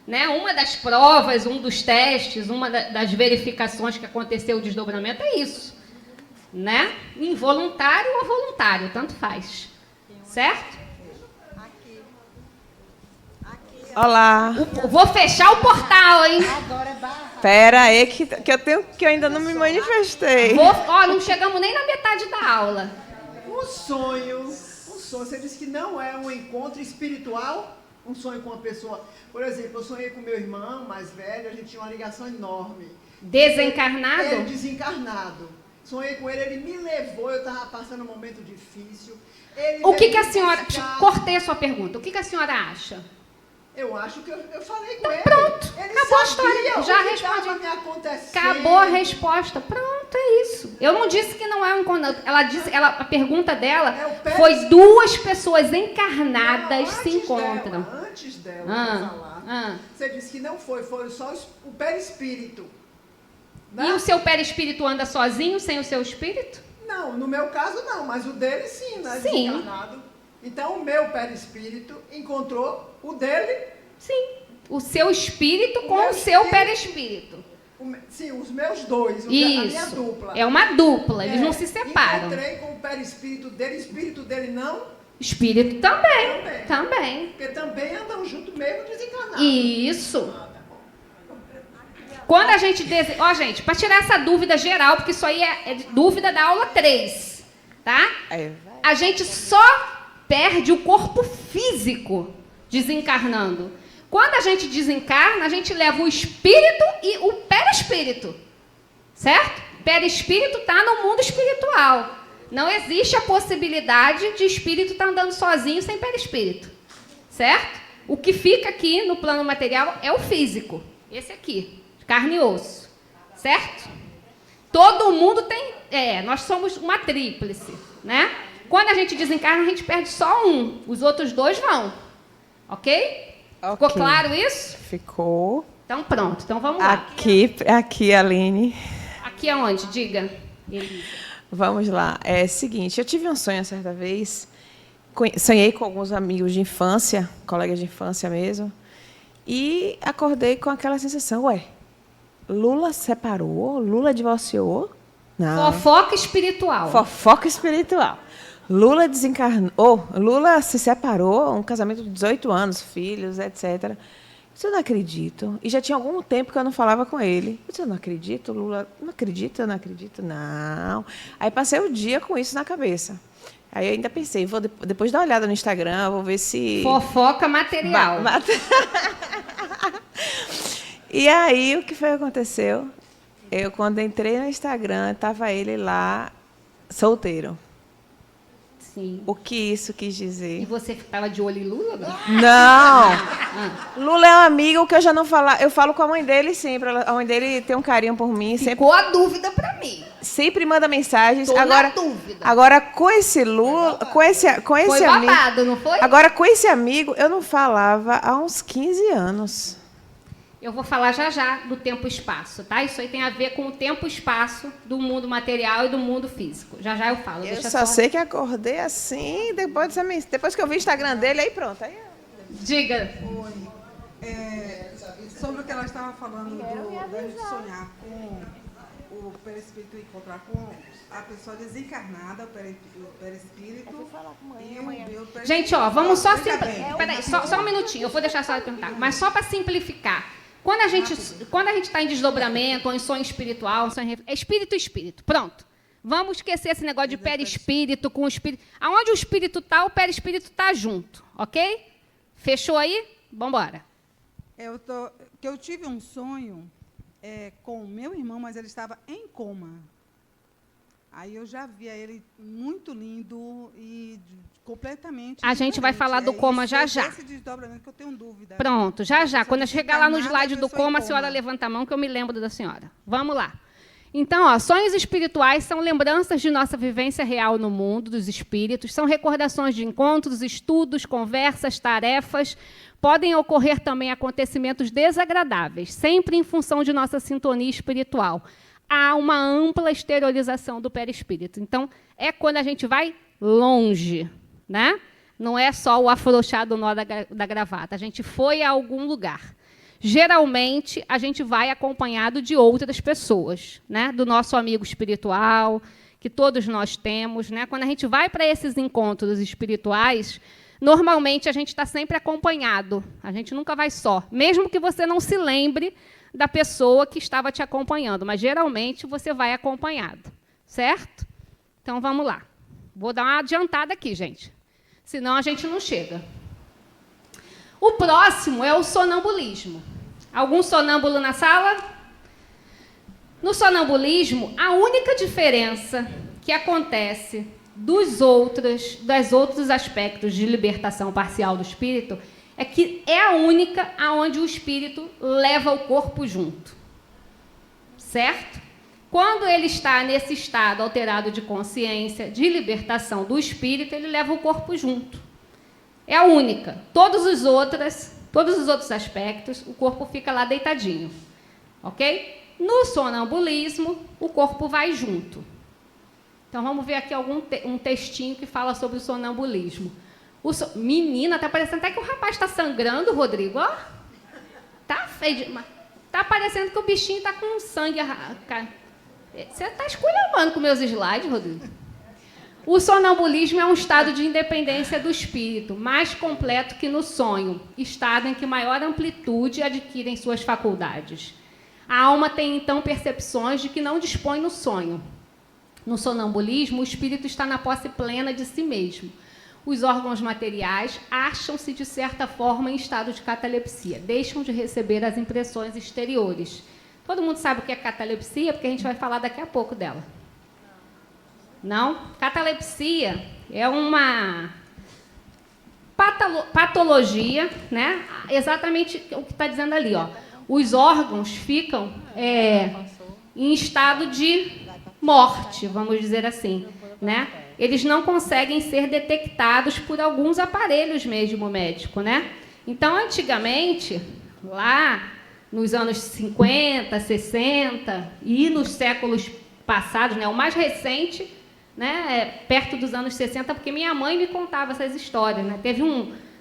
Né? Uma das provas, um dos testes, uma das verificações que aconteceu o desdobramento é isso. Né? Involuntário ou voluntário, tanto faz. Certo? Olá. Vou fechar o portal, hein? Espera aí que eu ainda não me manifestei. Não chegamos nem na metade da aula. Um sonho, você disse que não é um encontro espiritual, um sonho com uma pessoa. Por exemplo, eu sonhei com meu irmão mais velho, a gente tinha uma ligação enorme. Desencarnado? Desencarnado. Sonhei com ele, ele me levou, eu estava passando um momento difícil. Ele O que veio a me senhora... buscar. Cortei a sua pergunta. O que a senhora acha? Eu acho que eu falei com ele. Pronto, Ele acabou a sabia história. Já o que respondi. estava me acontecendo. Acabou a resposta. Pronto, é isso. Eu não disse que não é um encontro. Ela disse, a pergunta dela foi 2 pessoas encarnadas se encontram. Antes dela falar, você disse que não foi só o perispírito. Né? E o seu perispírito anda sozinho, sem o seu espírito? Não, no meu caso não, mas o dele sim, né? Sim. Desencarnado. Então o meu perispírito encontrou o dele. Sim. O seu espírito com o seu perispírito. Sim, os meus 2, Isso. a minha dupla. É uma dupla, eles não se separam. Encontrei com o perispírito dele não. Espírito também. Porque também andam junto mesmo desencarnados. Isso. Quando a gente... gente, para tirar essa dúvida geral, porque isso aí é dúvida da aula 3, tá? A gente só perde o corpo físico desencarnando. Quando a gente desencarna, a gente leva o espírito e o perispírito, certo? O perispírito está no mundo espiritual. Não existe a possibilidade de espírito estar andando sozinho sem perispírito, certo? O que fica aqui no plano material é o físico, esse aqui, carne e osso, certo? Todo mundo tem... nós somos uma tríplice, né? Quando a gente desencarna, a gente perde só um. Os outros 2 vão. Ok? Ficou claro isso? Ficou. Então pronto. Então vamos lá. Aqui, Aline. Aqui aonde? Diga, Elisa. Vamos lá. É o seguinte, eu tive um sonho certa vez. Sonhei com alguns amigos de infância, colegas de infância mesmo. E acordei com aquela sensação, Lula separou? Lula divorciou? Não. Fofoca espiritual. Fofoca espiritual. Lula desencarnou. Lula se separou, um casamento de 18 anos, filhos, etc. Eu não acredito. E já tinha algum tempo que eu não falava com ele. Eu não acredito, Lula. Não acredito, não. Aí passei o dia com isso na cabeça. Aí eu ainda pensei, vou depois dar uma olhada no Instagram, vou ver se... Fofoca material. E aí, o que foi que aconteceu? Eu, quando entrei no Instagram, estava ele lá, solteiro. Sim. O que isso quis dizer? E você ficava de olho em Lula? Não. Lula é um amigo que eu já não falo. Eu falo com a mãe dele sempre. A mãe dele tem um carinho por mim. Ficou a dúvida para mim. Sempre manda mensagens. Tô na dúvida. Agora, com esse Lula, com esse foi amigo. Babado, não foi? Agora, com esse amigo, eu não falava há uns 15 anos. Eu vou falar já do tempo e espaço, tá? Isso aí tem a ver com o tempo e espaço do mundo material e do mundo físico. Já eu falo. Eu só sei que acordei assim, depois que eu vi o Instagram dele, aí pronto. Aí Diga. Sobre o que ela estava falando da gente sonhar com o perispírito encontrar com a pessoa desencarnada, o perispírito e o perispírito. Gente, vamos só... Peraí, só um minutinho. Eu vou deixar a senhora perguntar. Mas só para simplificar. Quando a gente está em desdobramento, ou em sonho espiritual, é espírito e espírito. Pronto. Vamos esquecer esse negócio de perispírito com o espírito. Aonde o espírito está, o perispírito está junto. Ok? Fechou aí? Vamos embora. Eu tive um sonho com o meu irmão, mas ele estava em coma. Aí eu já via ele muito lindo e completamente A gente vai falar do coma já. Esse desdobramento que eu tenho dúvida. Pronto, já. Quando eu chegar lá no slide do coma, a senhora levanta a mão que eu me lembro da senhora. Vamos lá. Então, sonhos espirituais são lembranças de nossa vivência real no mundo dos espíritos, são recordações de encontros, estudos, conversas, tarefas. Podem ocorrer também acontecimentos desagradáveis, sempre em função de nossa sintonia espiritual. Há uma ampla exteriorização do perispírito. Então, é quando a gente vai longe, né? Não é só o afrouxar do nó da gravata. A gente foi a algum lugar. Geralmente, a gente vai acompanhado de outras pessoas, né? Do nosso amigo espiritual, que todos nós temos, né? Quando a gente vai para esses encontros espirituais, normalmente a gente está sempre acompanhado. A gente nunca vai só, mesmo que você não se lembre da pessoa que estava te acompanhando, mas geralmente você vai acompanhado, certo? Então vamos lá. Vou dar uma adiantada aqui, gente. Senão a gente não chega. O próximo é o sonambulismo. Algum sonâmbulo na sala? No sonambulismo, a única diferença que acontece dos outros aspectos de libertação parcial do espírito é que é a única aonde o espírito leva o corpo junto. Certo? Quando ele está nesse estado alterado de consciência, de libertação do espírito, ele leva o corpo junto. É a única. Todos os outros aspectos, o corpo fica lá deitadinho. Ok? No sonambulismo, o corpo vai junto. Então, vamos ver aqui um textinho que fala sobre o sonambulismo. Menina, tá parecendo até que o rapaz está sangrando, Rodrigo. Ó, tá feio. Tá parecendo que o bichinho tá com sangue. Você tá esculhambando com meus slides, Rodrigo. O sonambulismo é um estado de independência do espírito, mais completo que no sonho, estado em que maior amplitude adquirem suas faculdades. A alma tem, então, percepções de que não dispõe no sonho. No sonambulismo, o espírito está na posse plena de si mesmo. Os órgãos materiais acham-se, de certa forma, em estado de catalepsia, deixam de receber as impressões exteriores. Todo mundo sabe o que é catalepsia, porque a gente vai falar daqui a pouco dela. Não? Catalepsia é uma patologia, né? Exatamente o que está dizendo ali, ó. Os órgãos ficam em estado de morte, vamos dizer assim, né? Eles não conseguem ser detectados por alguns aparelhos mesmo médico, né? Então, antigamente, lá nos anos 50, 60 e nos séculos passados, né? O mais recente, né? Perto dos anos 60, porque minha mãe me contava essas histórias, né? Teve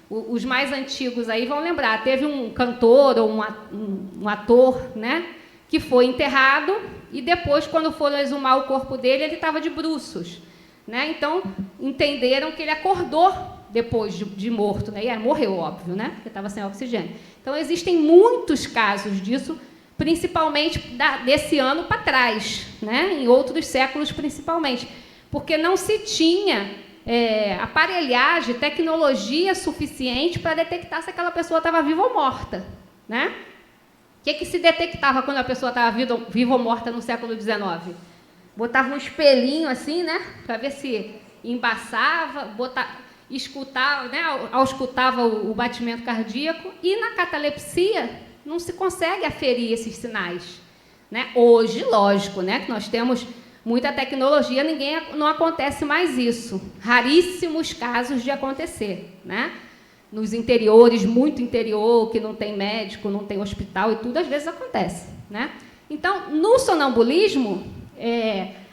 os mais antigos aí vão lembrar, teve um cantor ou um ator, né? Que foi enterrado e depois, quando foram exumar o corpo dele, ele estava de bruços, né? Então, entenderam que ele acordou depois de morto, né? E morreu, óbvio, né? Porque estava sem oxigênio. Então, existem muitos casos disso, principalmente desse ano para trás, né? Em outros séculos, principalmente, porque não se tinha aparelhagem, tecnologia suficiente para detectar se aquela pessoa estava viva ou morta, né? O que se detectava quando a pessoa estava viva ou morta no século XIX? Botava um espelhinho assim, né? Para ver se embaçava, escutava, né? Auscultava o batimento cardíaco, e na catalepsia não se consegue aferir esses sinais, né? Hoje, lógico, né? Que nós temos muita tecnologia, não acontece mais isso. Raríssimos casos de acontecer, né? Nos interiores, muito interior, que não tem médico, não tem hospital e tudo, às vezes acontece, né? Então, no sonambulismo,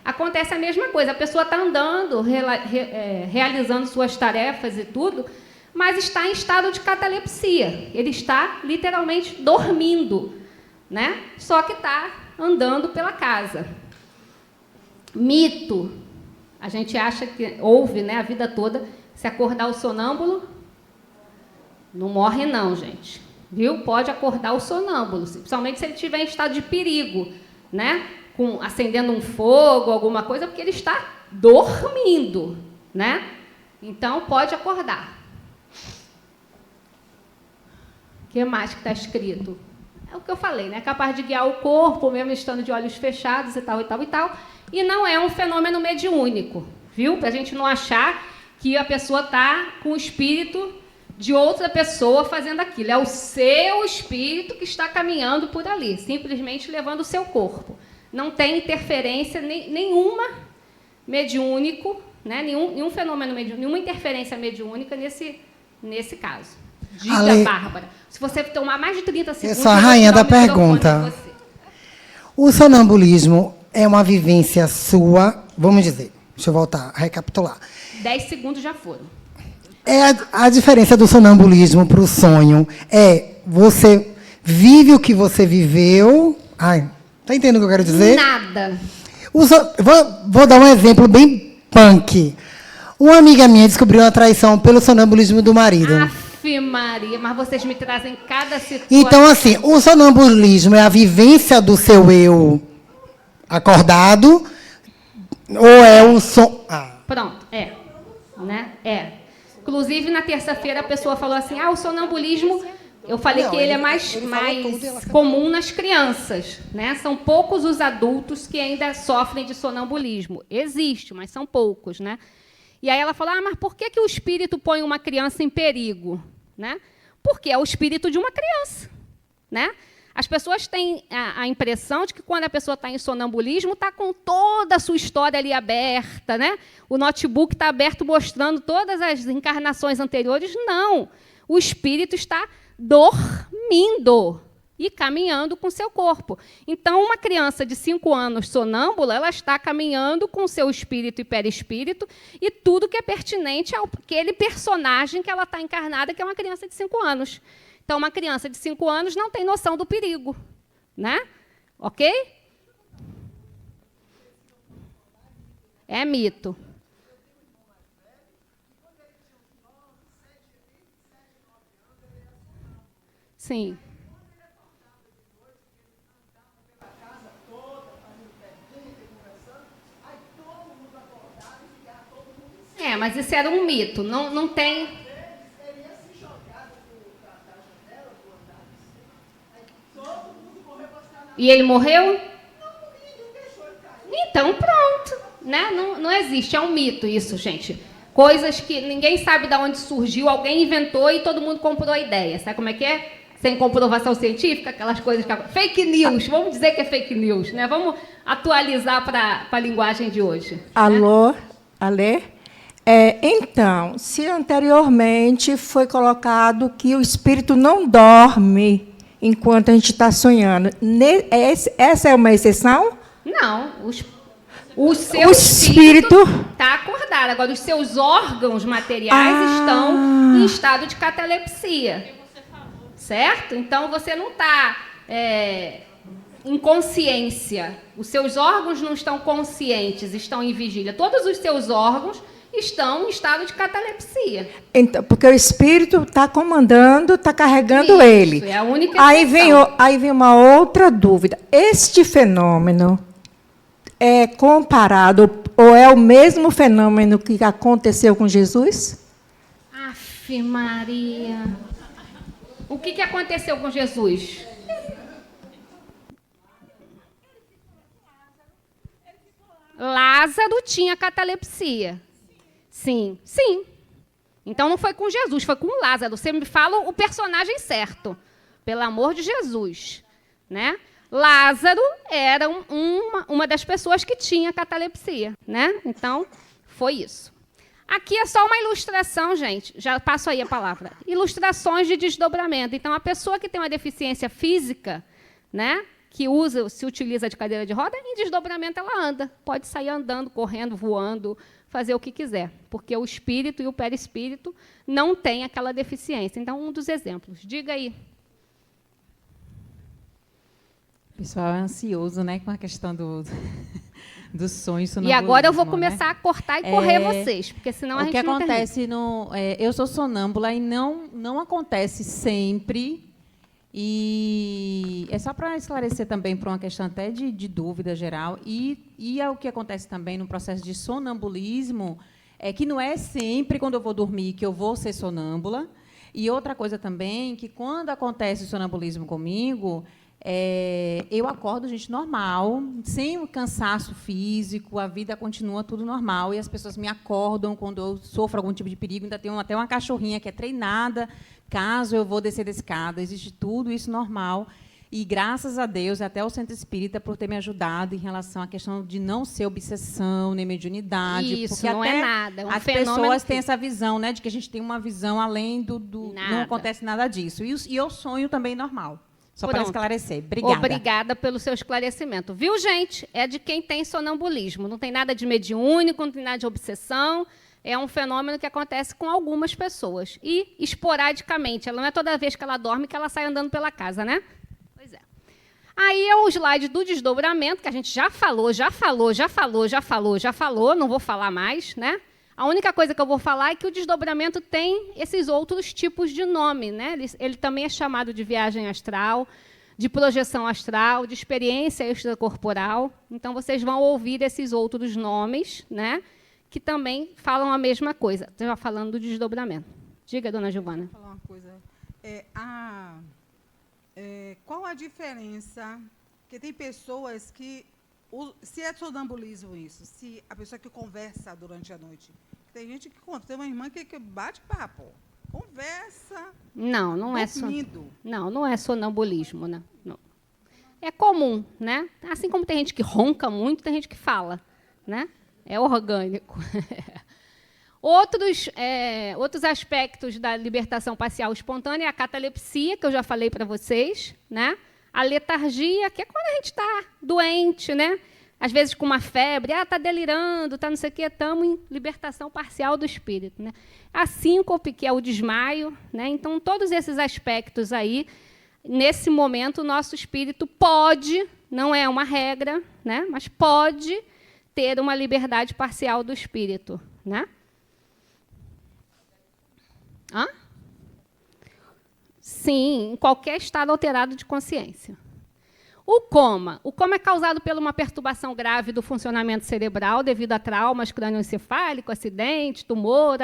acontece a mesma coisa. A pessoa está andando, realizando suas tarefas e tudo, mas está em estado de catalepsia. Ele está literalmente dormindo, né? Só que está andando pela casa. Mito. A gente acha que ouve, né, a vida toda, se acordar o sonâmbulo, não morre não, gente. Viu? Pode acordar o sonâmbulo, principalmente se ele estiver em estado de perigo, né? Acendendo um fogo, alguma coisa, porque ele está dormindo, né? Então, pode acordar. O que mais que está escrito? É o que eu falei, né? É capaz de guiar o corpo, mesmo estando de olhos fechados e tal, e tal, e tal. E não é um fenômeno mediúnico, viu? Para a gente não achar que a pessoa está com o espírito de outra pessoa fazendo aquilo. É o seu espírito que está caminhando por ali, simplesmente levando o seu corpo. Não tem interferência nenhuma mediúnico, né? nenhum fenômeno mediúnico, nenhuma interferência mediúnica nesse caso. Diga, Bárbara. Se você tomar mais de 30 segundos... Eu sou a rainha da pergunta. O sonambulismo é uma vivência sua, vamos dizer, deixa eu voltar, recapitular. 10 segundos já foram. A diferença do sonambulismo para o sonho é você vive o que você viveu... Ai, tá entendendo o que eu quero dizer? Nada. Vou dar um exemplo bem punk. Uma amiga minha descobriu uma traição pelo sonambulismo do marido. Aff, Maria, mas vocês me trazem cada situação. Então, assim, o sonambulismo é a vivência do seu eu acordado ou é o som... Pronto, né? Inclusive, na terça-feira, a pessoa falou assim, o sonambulismo Eu falei que ele é mais comum nas crianças, né? São poucos os adultos que ainda sofrem de sonambulismo. Existe, mas são poucos, né? E aí ela falou: mas por que o espírito põe uma criança em perigo, né? Porque é o espírito de uma criança, né? As pessoas têm a impressão de que quando a pessoa está em sonambulismo, está com toda a sua história ali aberta, né? O notebook está aberto mostrando todas as encarnações anteriores. Não. O espírito está dormindo e caminhando com seu corpo. Então, uma criança de 5 anos sonâmbula, ela está caminhando com seu espírito e perispírito e tudo que é pertinente àquele personagem que ela está encarnada, que é uma criança de 5 anos. Então, uma criança de 5 anos não tem noção do perigo, né? Ok? É mito. Sim. Mas isso era um mito. Não tem... E ele morreu? Então, pronto. Né? Não existe, é um mito isso, gente. Coisas que ninguém sabe de onde surgiu, alguém inventou e todo mundo comprou a ideia. Sabe como é que é? Sem comprovação científica, aquelas coisas que... Fake news, vamos dizer que é fake news, né? Vamos atualizar para a linguagem de hoje. Alô, Alê? Então, se anteriormente foi colocado que o espírito não dorme enquanto a gente está sonhando, essa é uma exceção? Não, o seu espírito está acordado. Agora, os seus órgãos materiais estão em estado de catalepsia. Certo? Então, você não está em consciência. Os seus órgãos não estão conscientes, estão em vigília. Todos os seus órgãos estão em estado de catalepsia. Então, porque o espírito está comandando, está carregando ele. É a única exceção. Aí vem uma outra dúvida. Este fenômeno é comparado ou é o mesmo fenômeno que aconteceu com Jesus? Afe Maria. O que aconteceu com Jesus? Lázaro tinha catalepsia. Sim. Então não foi com Jesus, foi com Lázaro. Você me fala o personagem certo. Pelo amor de Jesus. Né? Lázaro era uma das pessoas que tinha catalepsia. Né? Então, foi isso. Aqui é só uma ilustração, gente. Já passo aí a palavra. Ilustrações de desdobramento. Então, a pessoa que tem uma deficiência física, né, que se utiliza de cadeira de roda, em desdobramento ela anda. Pode sair andando, correndo, voando, fazer o que quiser, porque o espírito e o perispírito não têm aquela deficiência. Então, um dos exemplos. Diga aí. O pessoal é ansioso, né, com a questão do sonho. E agora eu vou começar a cortar e correr vocês, porque senão a gente não termina. O que acontece eu sou sonâmbula e não acontece sempre. E é só para esclarecer também para uma questão até de dúvida geral. E é o que acontece também no processo de sonambulismo, é que não é sempre quando eu vou dormir que eu vou ser sonâmbula. E outra coisa também, que quando acontece o sonambulismo comigo, eu acordo, gente, normal, sem o cansaço físico, a vida continua tudo normal, e as pessoas me acordam quando eu sofro algum tipo de perigo. Ainda tem até uma cachorrinha que é treinada, caso eu vou descer da escada, existe tudo isso normal. E, graças a Deus, até o Centro Espírita, por ter me ajudado em relação à questão de não ser obsessão, nem mediunidade. Isso, porque não até é nada. as pessoas têm essa visão, né, de que a gente tem uma visão além não acontece nada disso. E eu sonho também normal. Só para esclarecer. Obrigada. Obrigada pelo seu esclarecimento. Viu, gente? É de quem tem sonambulismo. Não tem nada de mediúnico, não tem nada de obsessão. É um fenômeno que acontece com algumas pessoas. E, esporadicamente, ela não é toda vez que ela dorme que ela sai andando pela casa, né? Pois é. Aí é o slide do desdobramento, que a gente já falou, não vou falar mais, né? A única coisa que eu vou falar é que o desdobramento tem esses outros tipos de nome, né? Ele também é chamado de viagem astral, de projeção astral, de experiência extracorporal. Então, vocês vão ouvir esses outros nomes, né, que também falam a mesma coisa. Estou já falando do desdobramento. Diga, dona Giovana. Vou falar uma coisa. qual a diferença? Porque tem pessoas que, se é sonambulismo isso, se a pessoa que conversa durante a noite, tem gente que conta, tem uma irmã que bate papo, conversa. Não é dormindo. não é sonambulismo, né? Não. É comum, né? Assim como tem gente que ronca muito, tem gente que fala, né? É orgânico. Outros aspectos da libertação parcial espontânea é a catalepsia, que eu já falei para vocês, né? A letargia, que é quando a gente está doente, né? Às vezes com uma febre, está delirando, está não sei o quê, estamos em libertação parcial do espírito, né? A síncope, que é o desmaio, né? Então, todos esses aspectos aí, nesse momento, o nosso espírito pode, não é uma regra, né? Mas pode ter uma liberdade parcial do espírito, né? Hã? Sim, em qualquer estado alterado de consciência. O coma é causado por uma perturbação grave do funcionamento cerebral devido a traumas crânioencefálico, acidente, tumor,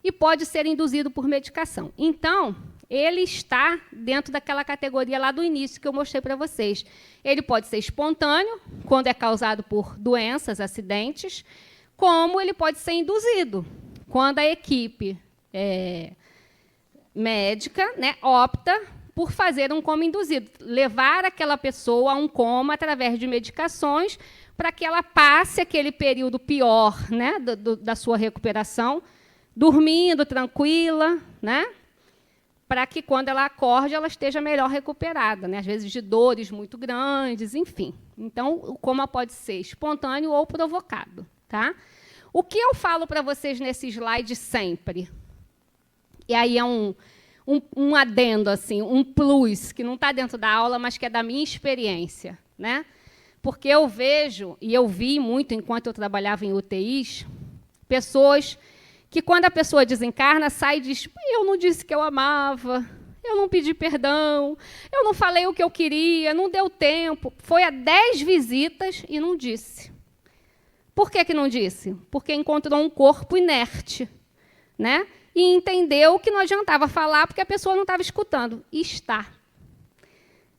e pode ser induzido por medicação. Então, ele está dentro daquela categoria lá do início que eu mostrei para vocês. Ele pode ser espontâneo, quando é causado por doenças, acidentes, como ele pode ser induzido, quando a equipe médica, né, opta por fazer um coma induzido, levar aquela pessoa a um coma através de medicações para que ela passe aquele período pior, né, da sua recuperação, dormindo tranquila, né, para que, quando ela acorde, ela esteja melhor recuperada, né, às vezes de dores muito grandes, enfim. Então, o coma pode ser espontâneo ou provocado. Tá? O que eu falo para vocês nesse slide sempre? E aí é um adendo, assim, um plus, que não está dentro da aula, mas que é da minha experiência, né? Porque eu vejo, e eu vi muito enquanto eu trabalhava em UTIs, pessoas que, quando a pessoa desencarna, sai e diz: eu não disse que eu amava, eu não pedi perdão, eu não falei o que eu queria, não deu tempo. Foi a 10 visitas e não disse. Por que não disse? Porque encontrou um corpo inerte, né? E entendeu que não adiantava falar porque a pessoa não estava escutando. E está.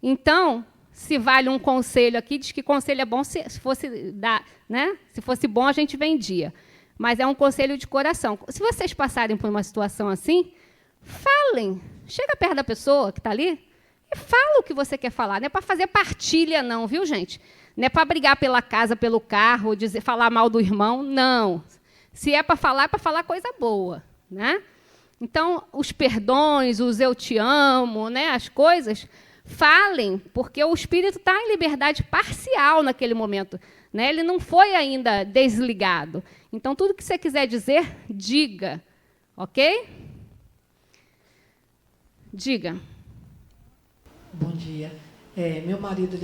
Então, se vale um conselho aqui, diz que conselho é bom se fosse bom, a gente vendia. Mas é um conselho de coração. Se vocês passarem por uma situação assim, falem. Chega perto da pessoa que está ali e fala o que você quer falar. Não é para fazer partilha, não, viu, gente? Não é para brigar pela casa, pelo carro, falar mal do irmão, não. Se é para falar coisa boa. Né? Então, os perdões, os eu te amo, né? As coisas, falem, porque o espírito está em liberdade parcial naquele momento. Né? Ele não foi ainda desligado. Então, tudo que você quiser dizer, diga. Ok? Diga. Bom dia. Meu marido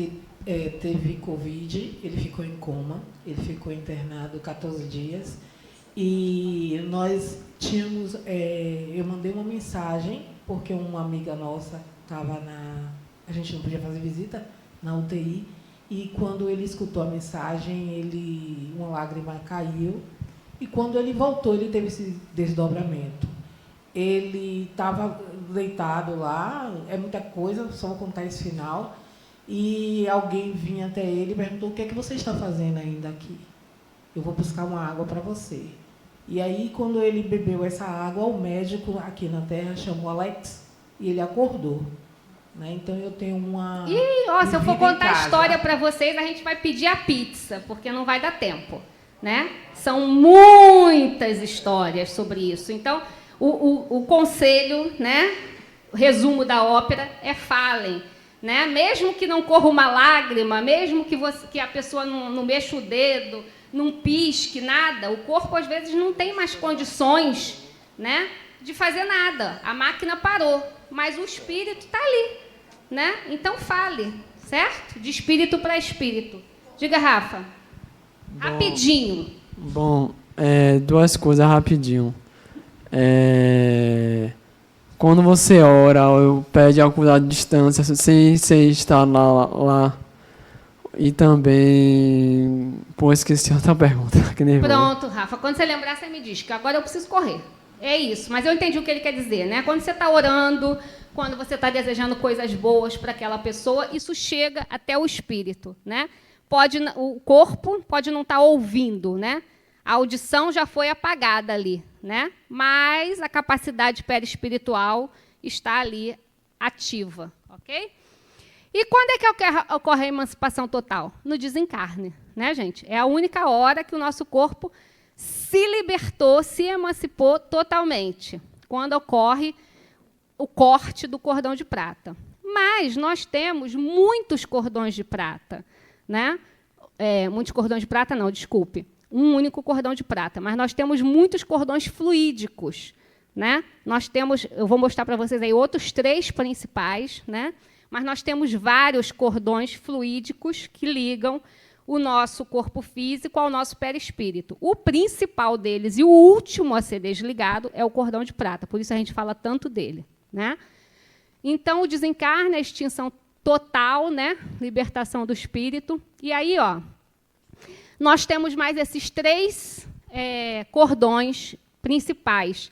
teve Covid, ele ficou em coma, ele ficou internado 14 dias. E nós tínhamos... eu mandei uma mensagem, porque uma amiga nossa estava a gente não podia fazer visita na UTI, e quando ele escutou a mensagem, uma lágrima caiu, e quando ele voltou, ele teve esse desdobramento. Ele estava deitado lá, é muita coisa, só vou contar esse final, e alguém vinha até ele e perguntou: o que é que você está fazendo ainda aqui? Eu vou buscar uma água para você. E aí, quando ele bebeu essa água, o médico aqui na Terra chamou Alex e ele acordou. Né? Então, eu tenho uma... se eu for contar a história para vocês, a gente vai pedir a pizza, porque não vai dar tempo. Né? São muitas histórias sobre isso. Então, o conselho, né, o resumo da ópera é: falem. Né? Mesmo que não corra uma lágrima, mesmo que a pessoa não mexa o dedo, não pisque, nada, o corpo, às vezes, não tem mais condições, né, de fazer nada. A máquina parou, mas o espírito está ali. Né? Então, fale, certo? De espírito para espírito. Diga, Rafa. Rapidinho. Bom, duas coisas rapidinho. Quando você ora ou pede a cuidar de distância, sem estar lá. E também... Pô, esqueci outra pergunta. Pronto, Rafa. Quando você lembrar, você me diz, que agora eu preciso correr. É isso, mas eu entendi o que ele quer dizer, né? Quando você está orando, quando você está desejando coisas boas para aquela pessoa, isso chega até o espírito, né? O corpo pode não estar ouvindo, né? A audição já foi apagada ali, né? Mas a capacidade perispiritual está ali ativa, ok? E quando é que ocorre a emancipação total? No desencarne, né, gente? É a única hora que o nosso corpo se libertou, se emancipou totalmente, quando ocorre o corte do cordão de prata. Mas nós temos muitos cordões de prata, né? Muitos cordões de prata, não, desculpe. Um único cordão de prata, mas nós temos muitos cordões fluídicos, né? Nós temos, eu vou mostrar para vocês aí outros 3 principais, né? Mas nós temos vários cordões fluídicos que ligam o nosso corpo físico ao nosso perispírito. O principal deles e o último a ser desligado é o cordão de prata, por isso a gente fala tanto dele, né? Então, o desencarne, a extinção total, né? Libertação do espírito. E aí, ó, nós temos mais esses 3 cordões principais.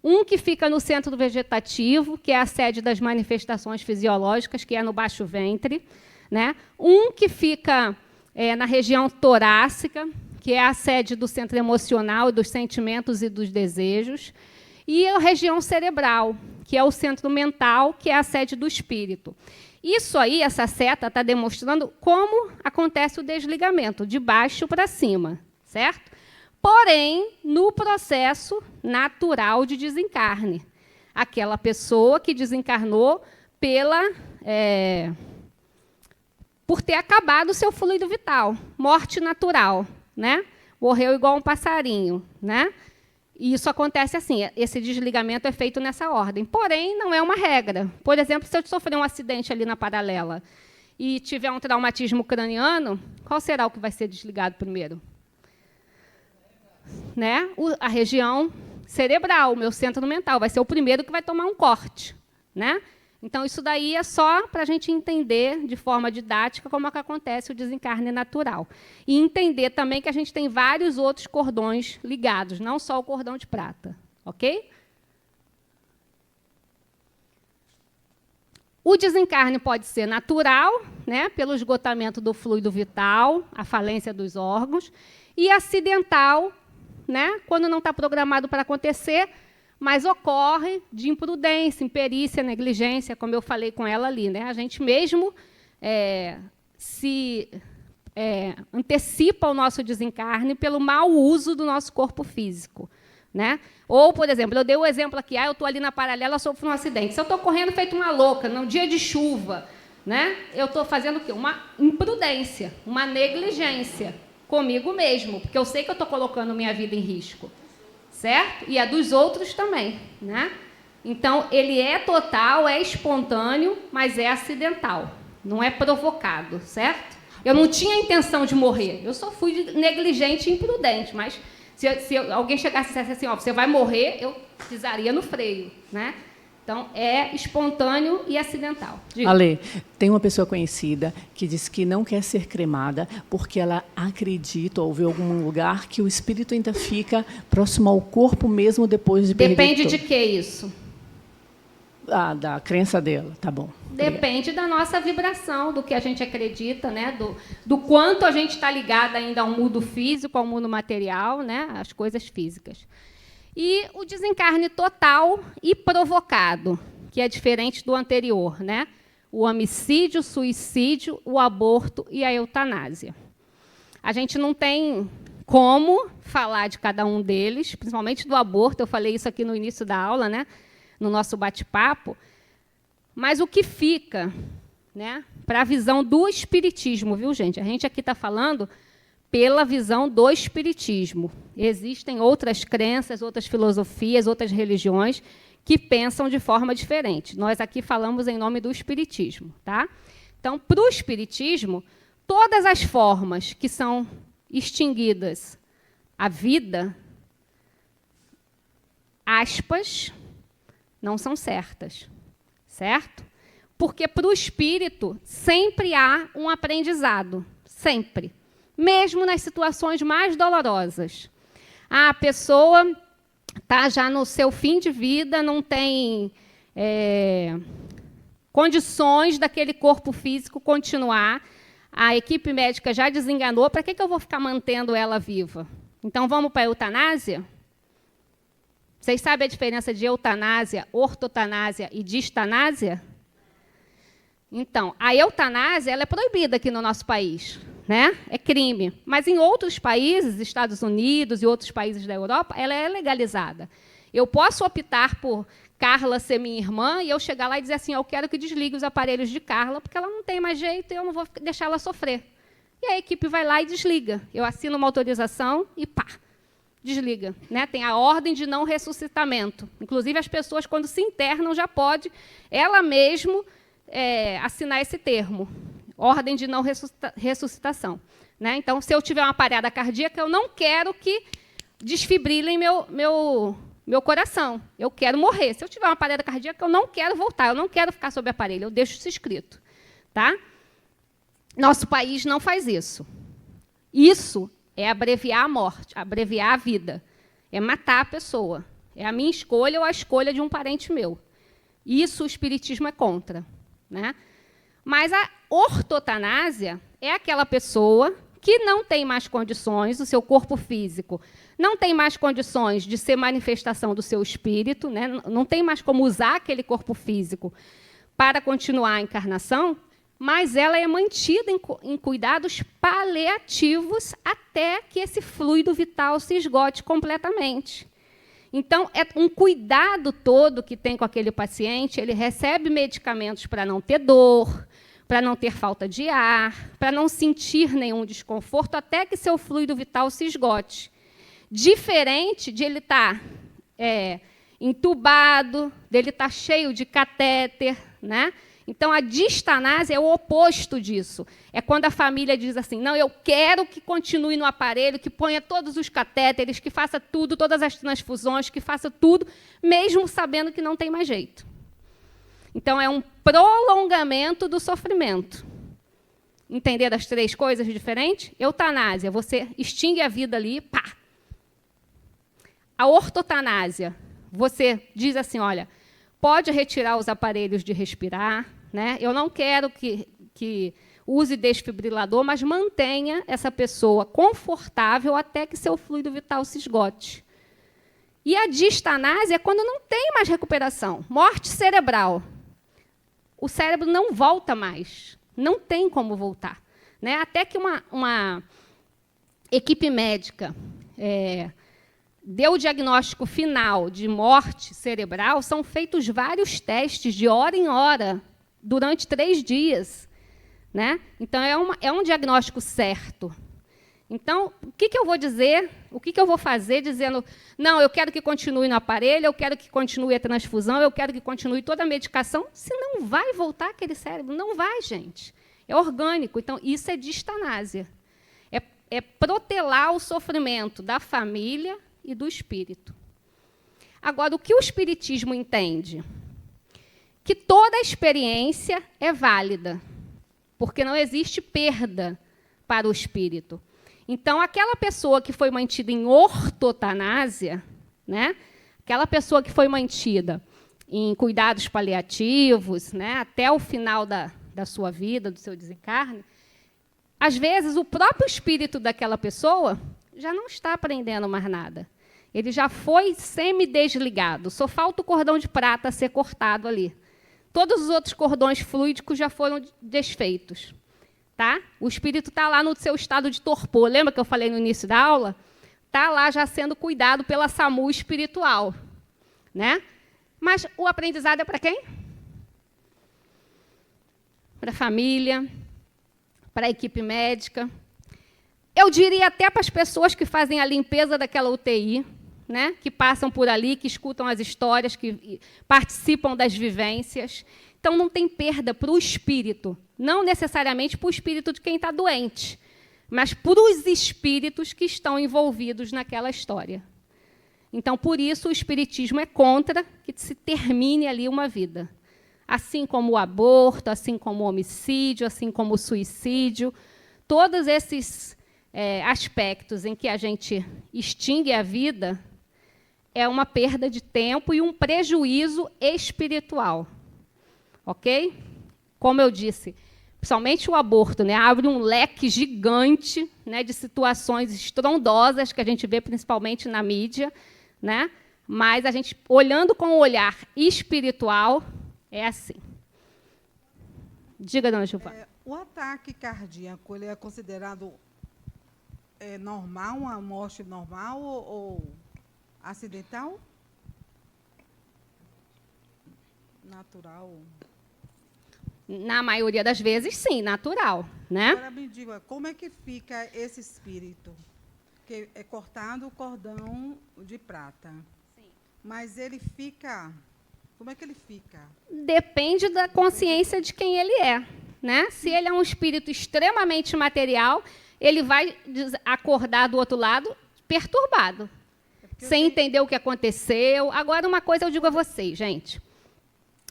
Um que fica no centro vegetativo, que é a sede das manifestações fisiológicas, que é no baixo ventre, né? Um que fica na região torácica, que é a sede do centro emocional, dos sentimentos e dos desejos, e a região cerebral, que é o centro mental, que é a sede do espírito. Isso aí, essa seta está demonstrando como acontece o desligamento, de baixo para cima, certo? Porém, no processo natural de desencarne. Aquela pessoa que desencarnou por ter acabado o seu fluido vital, morte natural, né? Morreu igual um passarinho, né? E isso acontece assim, esse desligamento é feito nessa ordem. Porém, não é uma regra. Por exemplo, se eu sofrer um acidente ali na paralela e tiver um traumatismo craniano, qual será o que vai ser desligado primeiro? Né? A região cerebral, o meu centro mental, vai ser o primeiro que vai tomar um corte, né? Então, isso daí é só para a gente entender de forma didática como é que acontece o desencarne natural. E entender também que a gente tem vários outros cordões ligados, não só o cordão de prata, ok? O desencarne pode ser natural, né, pelo esgotamento do fluido vital, a falência dos órgãos, e acidental, né, quando não está programado para acontecer, mas ocorre de imprudência, imperícia, negligência, como eu falei com ela ali, né? A gente mesmo se antecipa o nosso desencarne pelo mau uso do nosso corpo físico, né? Ou, por exemplo, eu dei o exemplo aqui, eu estou ali na paralela, sofro um acidente. Se eu estou correndo feito uma louca, num dia de chuva, né? Eu estou fazendo o quê? Uma imprudência, uma negligência comigo mesmo, porque eu sei que eu estou colocando minha vida em risco. Certo? E a dos outros também, né? Então, ele é total, é espontâneo, mas é acidental, não é provocado, certo? Eu não tinha a intenção de morrer, eu só fui negligente e imprudente, mas se alguém chegasse e dissesse assim, você vai morrer, eu pisaria no freio, né? Então, é espontâneo e acidental. Diga. Ale, tem uma pessoa conhecida que disse que não quer ser cremada porque ela acredita ou vê algum lugar que o espírito ainda fica próximo ao corpo mesmo depois de perder. Depende de que isso? Da crença dela, tá bom. Depende da nossa vibração, do que a gente acredita, né? Do quanto a gente está ligado ainda ao mundo físico, ao mundo material, né? Às coisas físicas. E o desencarne total e provocado, que é diferente do anterior, né? O homicídio, o suicídio, o aborto e a eutanásia. A gente não tem como falar de cada um deles, principalmente do aborto, eu falei isso aqui no início da aula, né? No nosso bate-papo, mas o que fica, né, para a visão do espiritismo, viu, gente? A gente aqui está falando pela visão do espiritismo. Existem outras crenças, outras filosofias, outras religiões que pensam de forma diferente. Nós aqui falamos em nome do espiritismo, tá? Então, para o espiritismo, todas as formas que são extinguidas a vida, aspas, não são certas, certo? Porque para o espírito sempre há um aprendizado, sempre. Mesmo nas situações mais dolorosas. A pessoa está já no seu fim de vida, não tem condições daquele corpo físico continuar, a equipe médica já desenganou, para que eu vou ficar mantendo ela viva? Então, vamos para a eutanásia? Vocês sabem a diferença de eutanásia, ortotanásia e distanásia? Então, a eutanásia ela é proibida aqui no nosso país, né? É crime. Mas em outros países, Estados Unidos e outros países da Europa, ela é legalizada. Eu posso optar por Carla ser minha irmã e eu chegar lá e dizer assim, eu quero que desligue os aparelhos de Carla, porque ela não tem mais jeito e eu não vou deixar ela sofrer. E a equipe vai lá e desliga. Eu assino uma autorização e pá, desliga. Né? Tem a ordem de não ressuscitamento. Inclusive, as pessoas, quando se internam, já pode ela mesmo assinar esse termo. Ordem de não ressuscitação. Né? Então, se eu tiver uma parada cardíaca, eu não quero que desfibrilem meu coração. Eu quero morrer. Se eu tiver uma parada cardíaca, eu não quero voltar, eu não quero ficar sob aparelho, eu deixo isso escrito. Tá? Nosso país não faz isso. Isso é abreviar a morte, abreviar a vida. É matar a pessoa. É a minha escolha ou a escolha de um parente meu. Isso o espiritismo é contra. Né? Mas a ortotanásia é aquela pessoa que não tem mais condições, o seu corpo físico não tem mais condições de ser manifestação do seu espírito, né? Não tem mais como usar aquele corpo físico para continuar a encarnação, mas ela é mantida em cuidados paliativos até que esse fluido vital se esgote completamente. Então, é um cuidado todo que tem com aquele paciente, ele recebe medicamentos para não ter dor, para não ter falta de ar, para não sentir nenhum desconforto, até que seu fluido vital se esgote. Diferente de ele estar entubado, dele estar cheio de catéter, né? Então, a distanásia é o oposto disso. É quando a família diz assim, não, eu quero que continue no aparelho, que ponha todos os catéteres, que faça tudo, todas as transfusões, que faça tudo, mesmo sabendo que não tem mais jeito. Então, é um prolongamento do sofrimento. Entender as três coisas diferentes? Eutanásia, você extingue a vida ali, pá. A ortotanásia, você diz assim, olha, pode retirar os aparelhos de respirar, né? Eu não quero que use desfibrilador, mas mantenha essa pessoa confortável até que seu fluido vital se esgote. E a distanásia é quando não tem mais recuperação, morte cerebral. O cérebro não volta mais, não tem como voltar. Né? Até que uma equipe médica deu o diagnóstico final de morte cerebral, são feitos vários testes de hora em hora, durante 3 dias. Né? Então, é um diagnóstico certo. Então, o que eu vou dizer, o que eu vou fazer dizendo, não, eu quero que continue no aparelho, eu quero que continue a transfusão, eu quero que continue toda a medicação, se não vai voltar aquele cérebro, não vai, gente. É orgânico, então isso é distanásia. É protelar o sofrimento da família e do espírito. Agora, o que o espiritismo entende? Que toda experiência é válida, porque não existe perda para o espírito. Então, aquela pessoa que foi mantida em ortotanásia, né? Aquela pessoa que foi mantida em cuidados paliativos, né? Até o final da sua vida, do seu desencarne, às vezes o próprio espírito daquela pessoa já não está aprendendo mais nada. Ele já foi semi-desligado, só falta o cordão de prata ser cortado ali. Todos os outros cordões fluídicos já foram desfeitos. Tá? O espírito está lá no seu estado de torpor. Lembra que eu falei no início da aula? Está lá já sendo cuidado pela SAMU espiritual. Né? Mas o aprendizado é para quem? Para a família, para a equipe médica. Eu diria até para as pessoas que fazem a limpeza daquela UTI, né? Que passam por ali, que escutam as histórias, que participam das vivências. Então, não tem perda para o espírito, não necessariamente para o espírito de quem está doente, mas para os espíritos que estão envolvidos naquela história. Então, por isso, o espiritismo é contra que se termine ali uma vida. Assim como o aborto, assim como o homicídio, assim como o suicídio, todos esses aspectos em que a gente extingue a vida é uma perda de tempo e um prejuízo espiritual. Ok? Como eu disse, principalmente o aborto, né, abre um leque gigante, né, de situações estrondosas que a gente vê principalmente na mídia, né? Mas a gente, olhando com o olhar espiritual, é assim. Diga, dona Giovana. O ataque cardíaco, ele é considerado normal, uma morte normal ou acidental? Natural? Na maioria das vezes, sim, natural, né? Agora me diga, como é que fica esse espírito? Que é cortado o cordão de prata. Sim. Mas ele fica... Como é que ele fica? Depende da consciência de quem ele é, né? Se ele é um espírito extremamente material, ele vai acordar do outro lado perturbado, sem entender o que aconteceu. Agora, uma coisa eu digo a vocês, gente.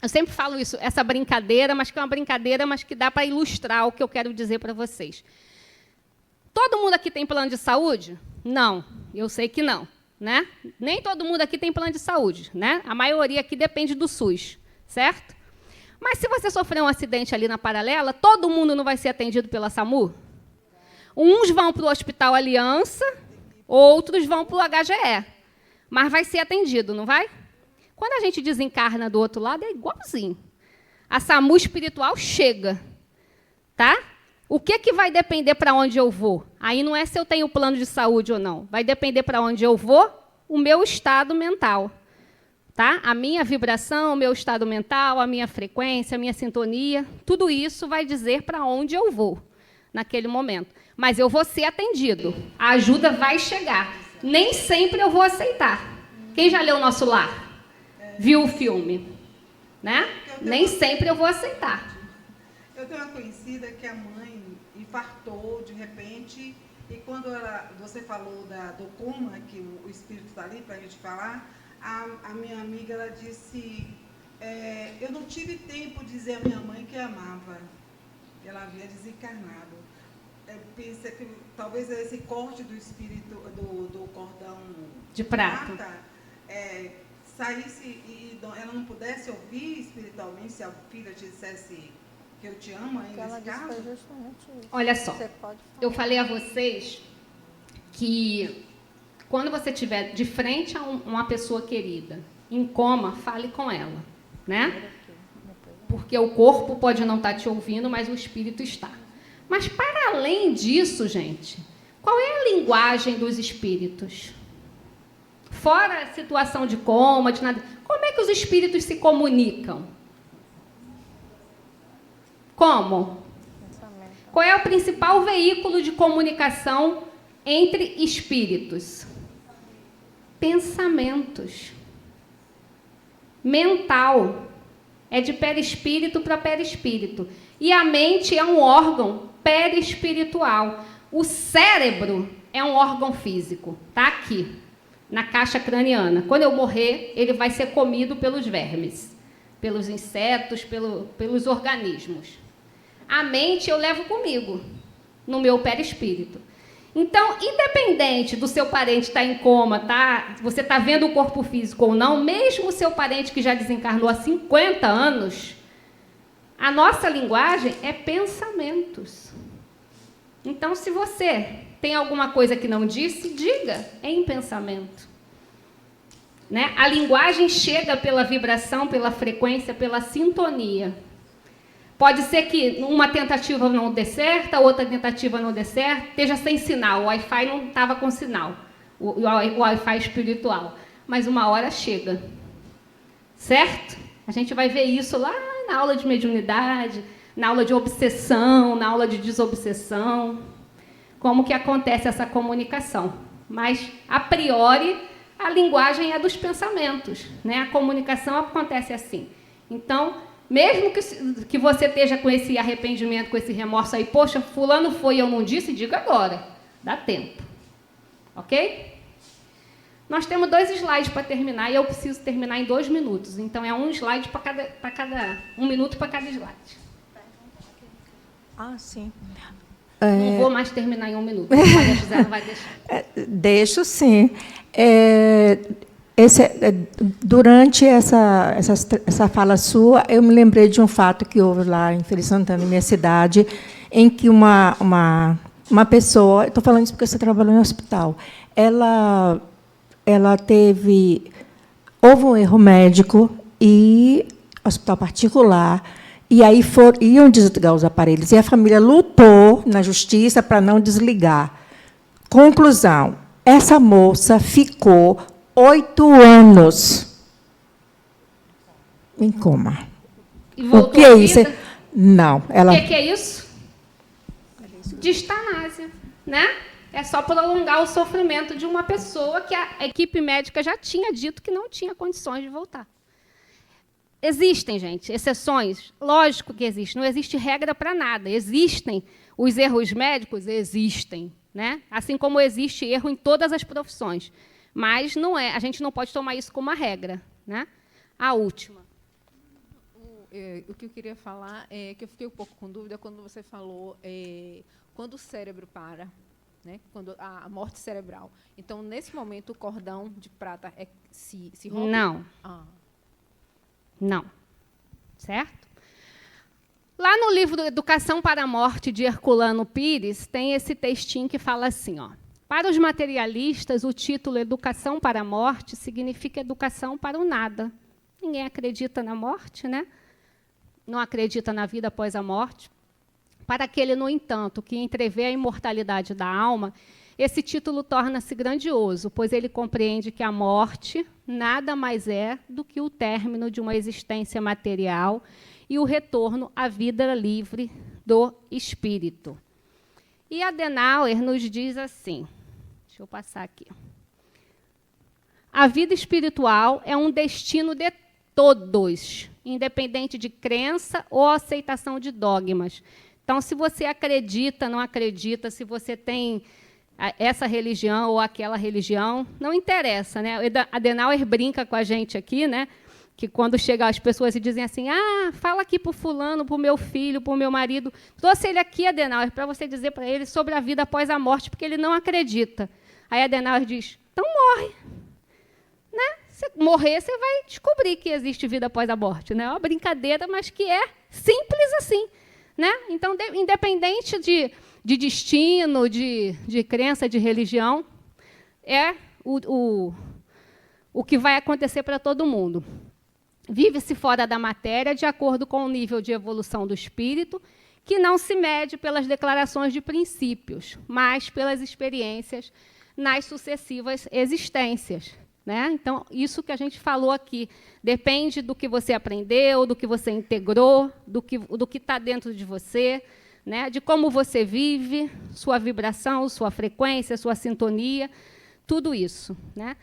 Eu sempre falo isso, essa brincadeira, mas que é uma brincadeira, mas que dá para ilustrar o que eu quero dizer para vocês. Todo mundo aqui tem plano de saúde? Não, eu sei que não, né? Nem todo mundo aqui tem plano de saúde, né? A maioria aqui depende do SUS, certo? Mas se você sofrer um acidente ali na paralela, todo mundo não vai ser atendido pela SAMU? Uns vão para o Hospital Aliança, outros vão para o HGE, mas vai ser atendido, não vai? Quando a gente desencarna do outro lado, é igualzinho. A SAMU espiritual chega, tá? O que vai depender para onde eu vou? Aí não é se eu tenho plano de saúde ou não. Vai depender para onde eu vou, o meu estado mental. Tá? A minha vibração, o meu estado mental, a minha frequência, a minha sintonia, tudo isso vai dizer para onde eu vou naquele momento. Mas eu vou ser atendido. A ajuda vai chegar. Nem sempre eu vou aceitar. Quem já leu o Nosso Lar? Viu o filme? Né? Nem sempre eu vou aceitar. Eu tenho uma conhecida que a mãe infartou de repente, e quando você falou do coma, que o espírito está ali para a gente falar, a minha amiga ela disse, eu não tive tempo de dizer à minha mãe que amava. Ela havia desencarnado. Pensa que talvez esse corte do espírito, do cordão de prata, saísse e ela não pudesse ouvir espiritualmente se a filha te dissesse que eu te amo ainda nesse caso? Olha só, eu falei a vocês que quando você estiver de frente a uma pessoa querida, em coma, fale com ela, né? Porque o corpo pode não estar te ouvindo, mas o espírito está. Mas, para além disso, gente, qual é a linguagem dos espíritos? Fora a situação de coma, de nada, como é que os espíritos se comunicam? Como? Qual é o principal veículo de comunicação entre espíritos? Pensamentos. Mental. É de perispírito para perispírito. E a mente é um órgão perispiritual. O cérebro é um órgão físico. Está aqui, na caixa craniana. Quando eu morrer, ele vai ser comido pelos vermes, pelos insetos, pelos organismos. A mente eu levo comigo, no meu perispírito. Então, independente do seu parente estar em coma, você está vendo o corpo físico ou não, mesmo o seu parente que já desencarnou há 50 anos, a nossa linguagem é pensamentos. Então, se você tem alguma coisa que não disse, diga em pensamento. Né? A linguagem chega pela vibração, pela frequência, pela sintonia. Pode ser que uma tentativa não dê certo, a outra tentativa não dê certo, esteja sem sinal, o Wi-Fi não estava com sinal, o Wi-Fi espiritual. Mas uma hora chega. Certo? A gente vai ver isso lá na aula de mediunidade, na aula de obsessão, na aula de desobsessão, como que acontece essa comunicação. Mas, a priori, a linguagem é dos pensamentos, né? A comunicação acontece assim. Então, mesmo que você esteja com esse arrependimento, com esse remorso aí, poxa, fulano foi e eu não disse, diga agora. Dá tempo. Ok? Nós temos 2 slides para terminar e eu preciso terminar em 2 minutos. Então, é um slide para cada 1 minuto para cada slide. Ah, sim. Não vou mais terminar em 1 minuto. A Maria José não vai deixar. Deixo, sim. Durante essa fala sua, eu me lembrei de um fato que houve lá em Feira de Santana, minha cidade, em que uma pessoa, estou falando isso porque você trabalhou em hospital, houve um erro médico e hospital particular, e aí iam desligar os aparelhos, e a família lutou na justiça para não desligar. Conclusão, essa moça ficou 8 anos em coma. E voltou o que é à isso? vida? Não. O que é isso? Distanásia, né? É só prolongar o sofrimento de uma pessoa que a equipe médica já tinha dito que não tinha condições de voltar. Existem, gente, exceções? Lógico que existe. Não existe regra para nada. Existem os erros médicos? Existem, né? Assim como existe erro em todas as profissões. Mas não é, a gente não pode tomar isso como uma regra, né? A última. O que eu queria falar é que eu fiquei um pouco com dúvida quando você falou quando o cérebro para, né? Quando a morte cerebral. Então, nesse momento, o cordão de prata se rompe? Não. Não. Certo? Lá no livro Educação para a Morte, de Herculano Pires, tem esse textinho que fala assim, ó. Para os materialistas, o título Educação para a Morte significa educação para o nada. Ninguém acredita na morte, né? Não acredita na vida após a morte. Para aquele, no entanto, que entrevê a imortalidade da alma, esse título torna-se grandioso, pois ele compreende que a morte nada mais é do que o término de uma existência material e o retorno à vida livre do espírito. E Adenauer nos diz assim, deixa eu passar aqui. A vida espiritual é um destino de todos, independente de crença ou aceitação de dogmas. Então, se você acredita, não acredita, se você tem essa religião ou aquela religião, não interessa, né? Adenauer brinca com a gente aqui, né? Que quando chegam as pessoas e dizem assim, fala aqui para o fulano, para o meu filho, para o meu marido, trouxe ele aqui, Adenauer, para você dizer para ele sobre a vida após a morte, porque ele não acredita. Aí Adenauer diz, então morre. Né? Se morrer, você vai descobrir que existe vida após a morte. Né? É uma brincadeira, mas que é simples assim. Né? Então, independente de destino, de crença, de religião, é o que vai acontecer para todo mundo. Vive-se fora da matéria de acordo com o nível de evolução do espírito, que não se mede pelas declarações de princípios, mas pelas experiências nas sucessivas existências. Né? Então, isso que a gente falou aqui depende do que você aprendeu, do que você integrou, do que está dentro de você, né? De como você vive, sua vibração, sua frequência, sua sintonia, tudo isso. Né?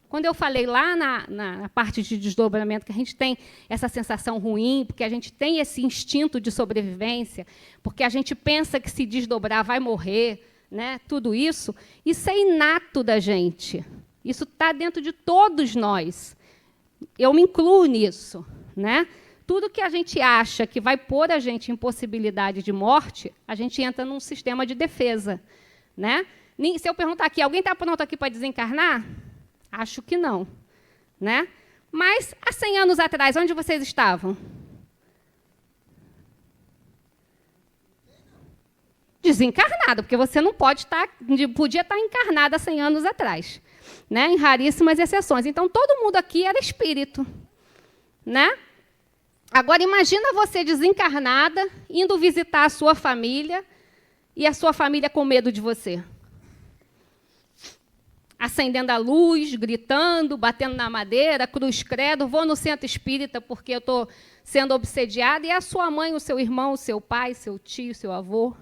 Quando eu falei lá na parte de desdobramento, que a gente tem essa sensação ruim, porque a gente tem esse instinto de sobrevivência, porque a gente pensa que se desdobrar vai morrer, né? Tudo isso é inato da gente. Isso está dentro de todos nós. Eu me incluo nisso. Né? Tudo que a gente acha que vai pôr a gente em possibilidade de morte, a gente entra num sistema de defesa. Né? Se eu perguntar aqui, alguém está pronto aqui para desencarnar? Acho que não. Né? Mas, há 100 anos atrás, onde vocês estavam? Desencarnado, porque você não podia estar encarnado há 100 anos atrás, né? Em raríssimas exceções. Então, todo mundo aqui era espírito. Né? Agora, imagina você desencarnada, indo visitar a sua família, e a sua família com medo de você. Acendendo a luz, gritando, batendo na madeira, cruz credo, vou no centro espírita porque eu estou sendo obsediada, e a sua mãe, o seu irmão, o seu pai, seu tio, seu avô,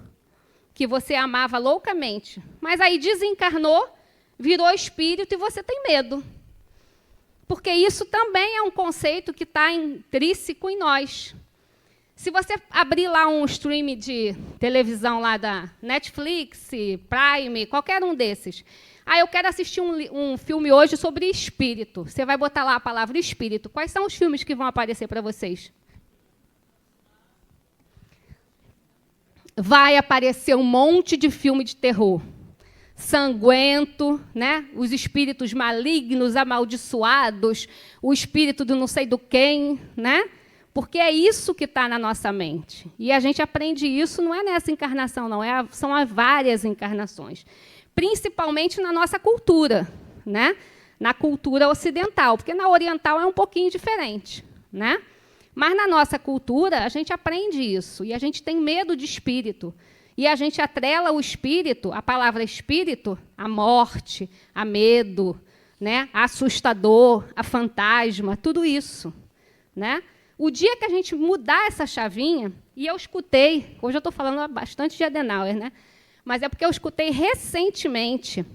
que você amava loucamente, mas aí desencarnou, virou espírito e você tem medo. Porque isso também é um conceito que está intrínseco em nós. Se você abrir lá um stream de televisão lá da Netflix, Prime, qualquer um desses, eu quero assistir um filme hoje sobre espírito. Você vai botar lá a palavra espírito. Quais são os filmes que vão aparecer para vocês? Vai aparecer um monte de filme de terror. sanguento, né? Os espíritos malignos, amaldiçoados, o espírito do não sei do quem, né? Porque é isso que está na nossa mente. E a gente aprende isso, não é nessa encarnação, não, são as várias encarnações. Principalmente na nossa cultura, né? Na cultura ocidental, porque na oriental é um pouquinho diferente, né? Mas na nossa cultura, a gente aprende isso, e a gente tem medo de espírito. E a gente atrela o espírito, a palavra espírito, a morte, a medo, né? A assustador, a fantasma, tudo isso, né? O dia que a gente mudar essa chavinha, e eu escutei, hoje eu estou falando bastante de Adenauer, né? Mas é porque eu escutei recentemente,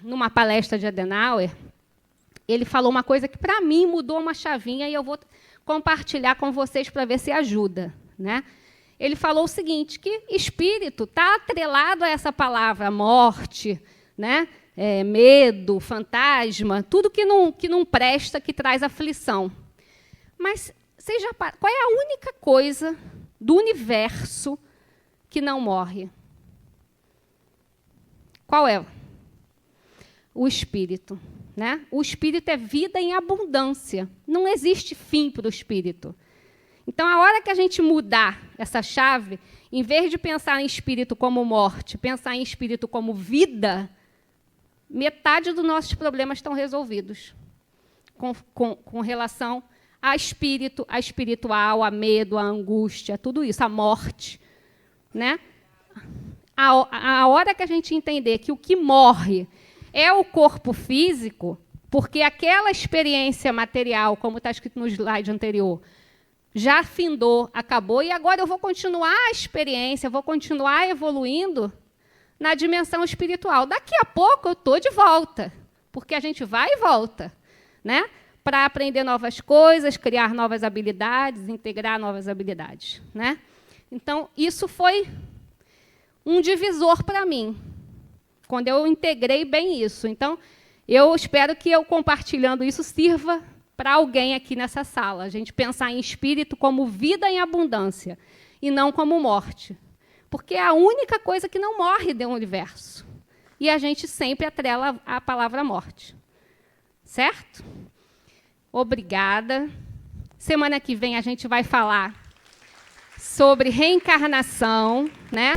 numa palestra de Adenauer, ele falou uma coisa que, para mim, mudou uma chavinha, e eu vou compartilhar com vocês para ver se ajuda, né? Ele falou o seguinte, que espírito está atrelado a essa palavra morte, né? Medo, fantasma, tudo que não presta, que traz aflição. Mas qual é a única coisa do universo que não morre? Qual é? O espírito. Né? O espírito é vida em abundância. Não existe fim para o espírito. Então, a hora que a gente mudar essa chave, em vez de pensar em espírito como morte, pensar em espírito como vida, metade dos nossos problemas estão resolvidos com relação a espírito, a espiritual, a medo, a angústia, tudo isso, a morte. Né? A hora que a gente entender que o que morre é o corpo físico, porque aquela experiência material, como está escrito no slide anterior, já findou, acabou, e agora eu vou continuar a experiência, vou continuar evoluindo na dimensão espiritual. Daqui a pouco eu estou de volta, porque a gente vai e volta, né? Para aprender novas coisas, criar novas habilidades, integrar novas habilidades, né? Então, isso foi um divisor para mim, quando eu integrei bem isso. Então, eu espero que eu, compartilhando isso, sirva para alguém aqui nessa sala. A gente pensar em espírito como vida em abundância e não como morte. Porque é a única coisa que não morre do universo. E a gente sempre atrela a palavra morte. Certo? Obrigada. Semana que vem a gente vai falar sobre reencarnação, né?